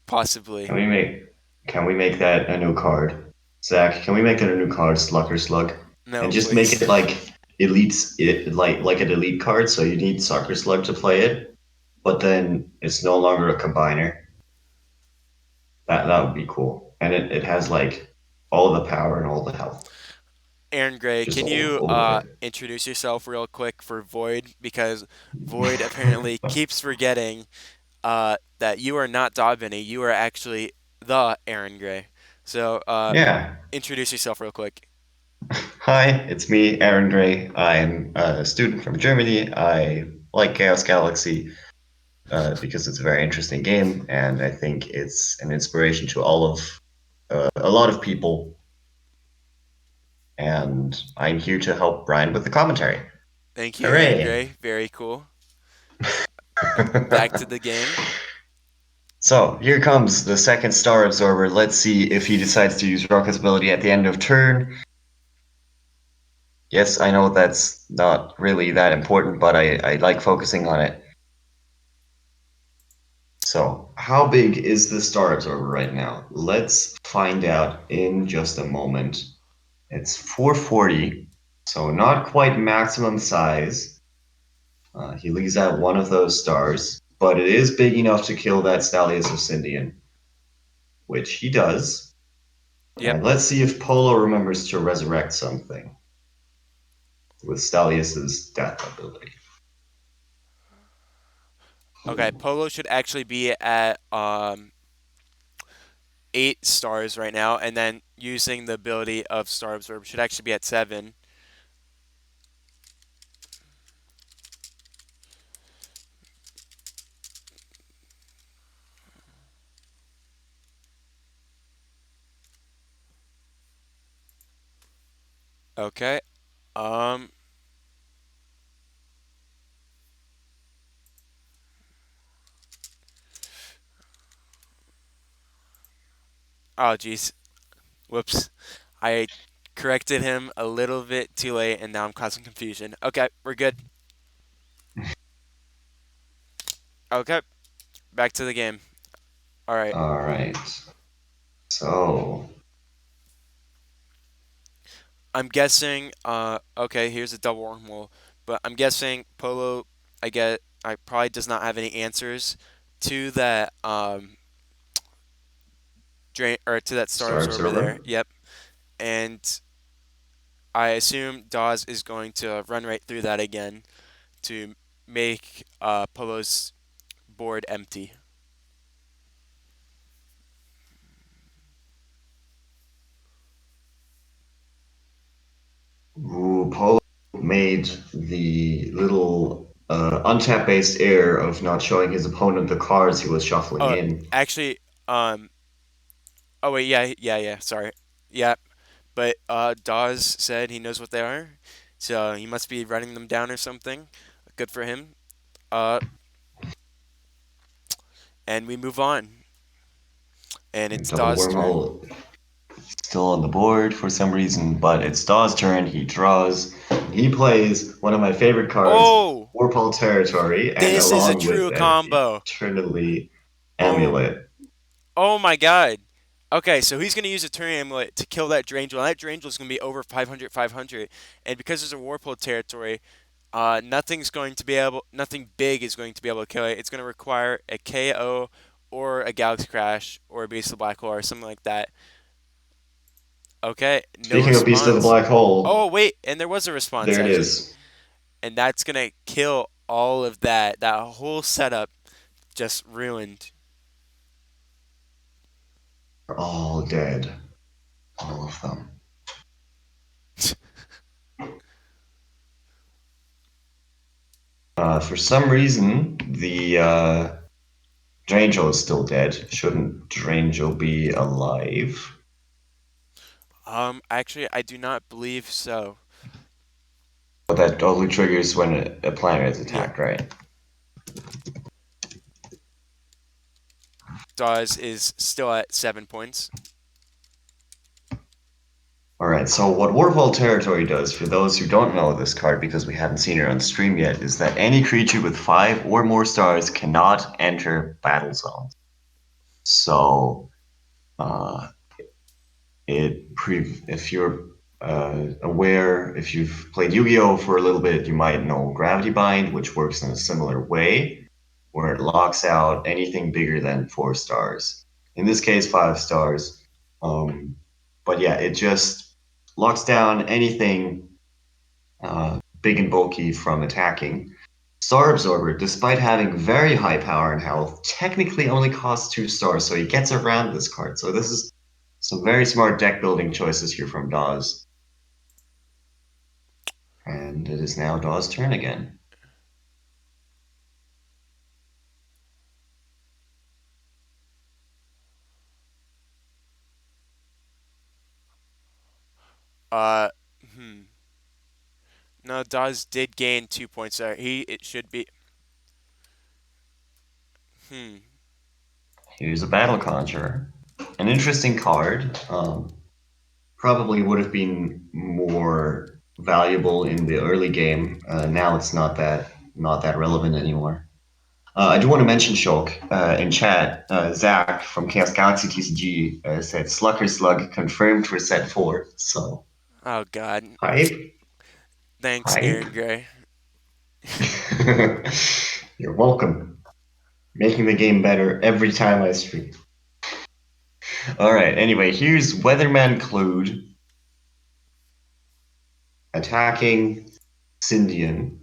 Possibly. Can we make can we make that a new card? Zach, can we make that a new card, Slucker Slug? And No, just make please. it like like an elite card, so you need Soccer Slug to play it, but then it's no longer a combiner. That would be cool. And it has like all the power and all the health. Aaron Gray, Just can you all the way. introduce yourself real quick for Void? Because Void apparently keeps forgetting that you are not Dobby, you are actually the Aaron Gray. So Yeah. introduce yourself real quick. Hi, it's me, Aaron Gray. I'm a student from Germany. I like Chaos Galaxy because it's a very interesting game, and I think it's an inspiration to all of a lot of people. And I'm here to help Brian with the commentary. Thank you, Aaron Hooray! Gray. Very cool. Back to the game. So here comes the second Star Absorber. Let's see if he decides to use Rocket's ability at the end of turn. Yes, I know that's not really that important, but I like focusing on it. So, how big is the Star Absorber right now? Let's find out in just a moment. It's 440, so not quite maximum size. He leaves out one of those stars, but it is big enough to kill that Stalius of Scindian, which he does. Yep. And let's see if Polo remembers to resurrect something with Stalius's death ability. Okay, Polo should actually be at 8 stars right now, and then using the ability of Star Absorb should actually be at 7. Okay. Um. Oh, jeez. Whoops. I corrected him a little bit too late, and now I'm causing confusion. Okay, we're good. Okay, back to the game. All right. All right. So, I'm guessing. Okay. Here's a double wormhole, but I'm guessing Polo. I probably does not have any answers to that. Drain or to that star Star absorber there. Observer. Yep. And I assume Dawes is going to run right through that again to make Polo's board empty. Who Polo made the little untap based error of not showing his opponent the cards he was shuffling Oh, in. actually, oh wait, yeah. Sorry, yeah. But Dawes said he knows what they are, so he must be writing them down or something. Good for him. Uh, and we move on, and it's Double Dawes' turn. wormhole still on the board for some reason, but it's Daw's turn. He draws. He plays one of my favorite cards, Oh, Warpole Territory, and this is a along with true an combo. Eternally Oh, Amulet. oh my God. Okay, so he's going to use a Turn Amulet to kill that Drangel, and that Drangel is going to be over 500, 500. And because there's a Warpole territory, nothing big is going to be able to kill it. It's going to require a KO or a Galaxy Crash or a Beast of the Black Hole or something like that. Okay, no Speaking of Beast of the response. Black Hole, Oh, wait, and there was a response, there it actually. is. And that's going to kill all of that. That whole setup just ruined. They're all dead. All of them. For some reason, the Drangel is still dead. Shouldn't Drangel be alive? Actually, I do not believe so. But that only triggers when a planet is Yeah. attacked, right? Dawes is still at 7 points. Alright, so what Warfall Territory does, for those who don't know this card because we haven't seen it on stream yet, is that any creature with 5 or more stars cannot enter battle zones. So, uh, if you're aware, if you've played Yu-Gi-Oh for a little bit, you might know Gravity Bind, which works in a similar way, where it locks out anything bigger than 4 stars. In this case, 5 stars. But yeah, it just locks down anything big and bulky from attacking. Star Absorber, despite having very high power and health, technically only costs 2 stars, so he gets around this card. So this is some very smart deck building choices here from Dawes. And it is now Dawes' turn again. Uh, hmm. No, Dawes did gain 2 points there. It should be. Hmm. Here's a Battle Conjurer. An interesting card. Probably would have been more valuable in the early game. Now it's not that relevant anymore. I do want to mention Shulk in chat. Zach from Chaos Galaxy TCG said Slucker Slug confirmed for set 4. So Oh God. hype, Thanks, hype. Aaron Gray. You're welcome. Making the game better every time I stream. All right. Anyway, here's Weatherman Clued attacking Scindian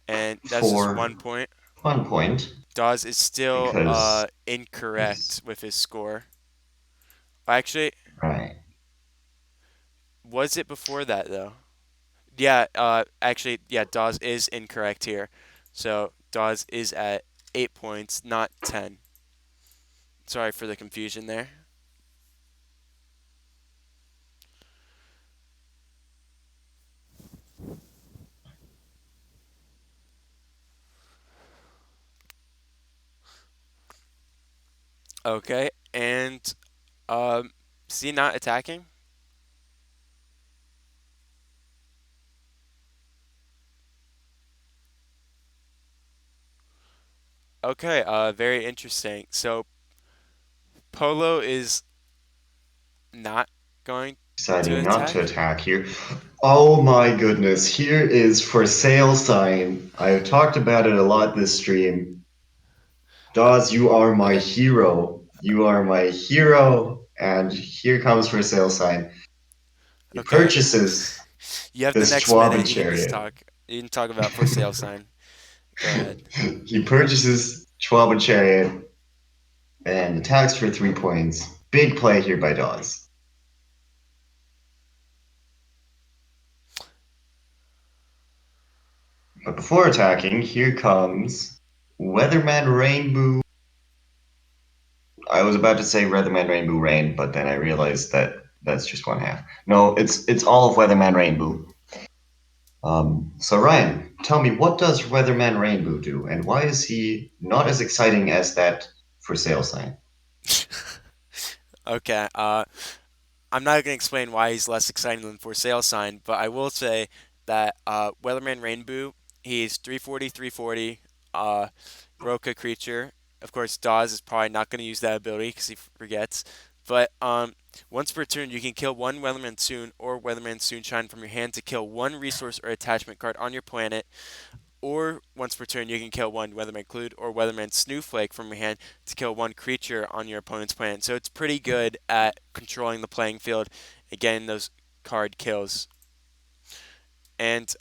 And that's just for 1 point. 1 point Dawes is still because incorrect he's with his score. Actually, right. was it before that though? Yeah, actually, yeah, Dawes is incorrect here. So Dawes is at 8 points, not 10. Sorry for the confusion there. Okay, and um, is he not attacking? Okay, very interesting. So Polo is not going to Deciding not to attack. attack here. Oh my goodness, here is for sale sign. I've talked about it a lot this stream. Dawes, you are my Okay, hero. You are my hero. And here comes for sale sign. He okay. purchases You have the this next Schwaben minute. You can just chariot. talk. You can talk about for sale sign. Go ahead. He purchases Schwaben chariot and attacks for 3 points. Big play here by Dawes. But before attacking, here comes Weatherman Rainbow. I was about to say Weatherman Rainbow Rain, but then I realized that that's just one half. No, it's all of Weatherman Rainbow. So Ryan, tell me, what does Weatherman Rainbow do, and why is he not as exciting as that for sale sign? Okay. I'm not gonna explain why he's less exciting than for sale sign, but I will say that Weatherman Rainbow, he's 340, 340, Roka creature. Of course, Dawes is probably not gonna use that ability because he forgets. But once per turn, you can kill one Weatherman Soon or Weatherman Soonshine from your hand to kill one resource or attachment card on your planet. Or once per turn, you can kill one Weatherman Clued or Weatherman Snowflake from your hand to kill one creature on your opponent's planet. So it's pretty good at controlling the playing field and getting those card kills. And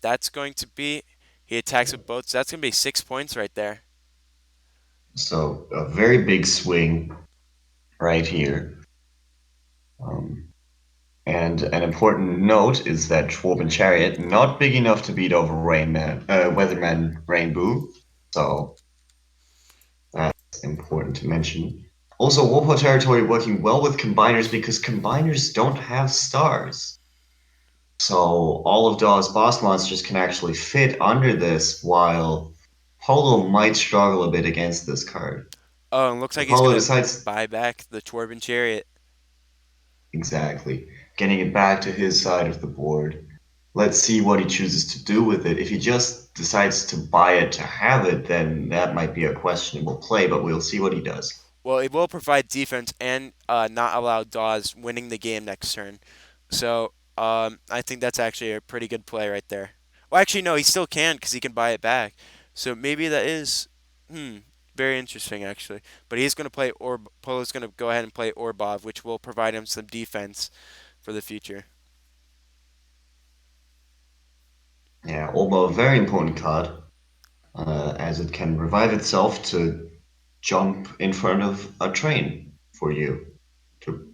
that's going to be he attacks with both. So that's going to be 6 points right there. So a very big swing right here. Um, and an important note is that Schwaben Chariot not big enough to beat over Weatherman Rainbow. So that's important to mention. Also, Warpath Territory working well with combiners because combiners don't have stars. So all of Daw's boss monsters can actually fit under this, while Polo might struggle a bit against this card. Oh, and looks So like he's Polo going to decides buy back the Torben Chariot. exactly, getting it back to his side of the board. Let's see what he chooses to do with it. If he just decides to buy it to have it, then that might be a questionable play, but we'll see what he does. Well, it will provide defense and not allow Dawes winning the game next turn. So I think that's actually a pretty good play right there. Well, actually, no, he still can because he can buy it back. So maybe that is hmm, very interesting actually. But he's going to play Polo's going to go ahead and play Orbov, which will provide him some defense for the future. Yeah, Orbo, a very important card, as it can revive itself to jump in front of a train for you. To,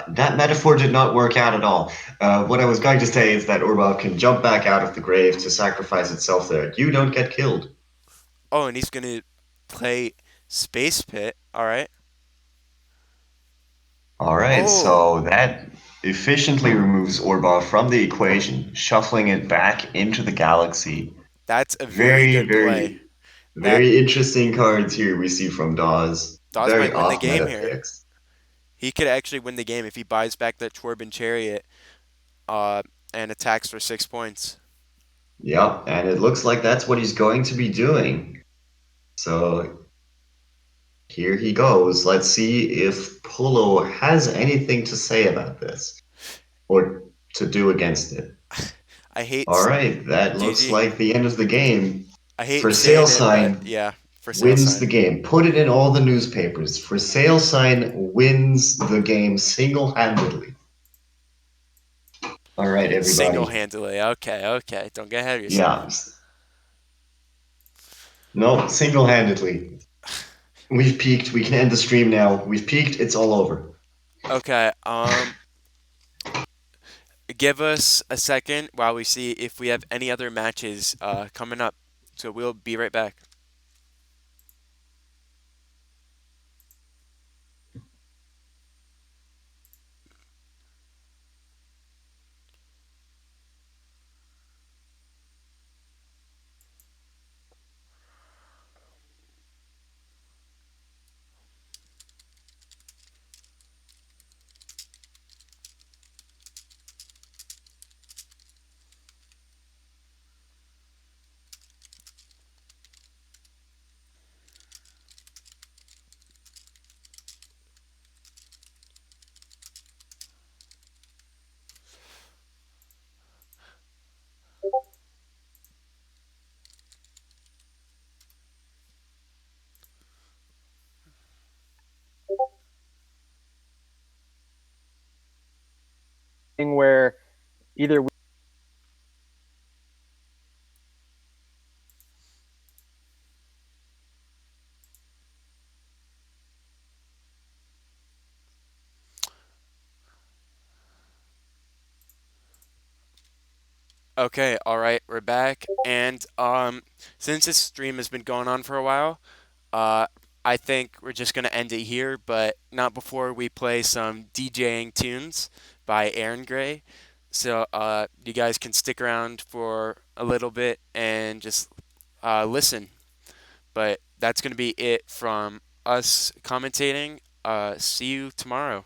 that metaphor did not work out at all. What I was going to say is that Orbo can jump back out of the grave to sacrifice itself there. You don't get killed. Oh, and he's going to play Space Pit. All right. All right, Oh, so that efficiently removes Orba from the equation, shuffling it back into the galaxy. that's a very Very, good play. very, That very interesting cards here we see from Dawes. Dawes Very might win the off game meta here. picks. He could actually win the game if he buys back that Torben Chariot uh, and attacks for 6 points. Yep, and it looks like that's what he's going to be doing. So here he goes. Let's see if Polo has anything to say about this or to do against it. I hate All right, that looks GG. like the end of the game. I For hate sale saying it, but sign yeah, for sale wins the sign. game. Put it in all the newspapers. For sale sign wins the game single handedly. All right, Single everybody. handedly. Okay, okay. Don't get ahead of Yeah. yourself. No, single handedly. We've peaked. We can end the stream now. We've peaked. It's all over. Okay, give us a second while we see if we have any other matches coming up. So we'll be right back. thing where either Okay, all right, we're back. And since this stream has been going on for a while, uh I think we're just gonna end it here, but not before we play some DJing tunes by Aaron Gray. So you guys can stick around for a little bit and just listen. But that's gonna be it from us commentating. See you tomorrow.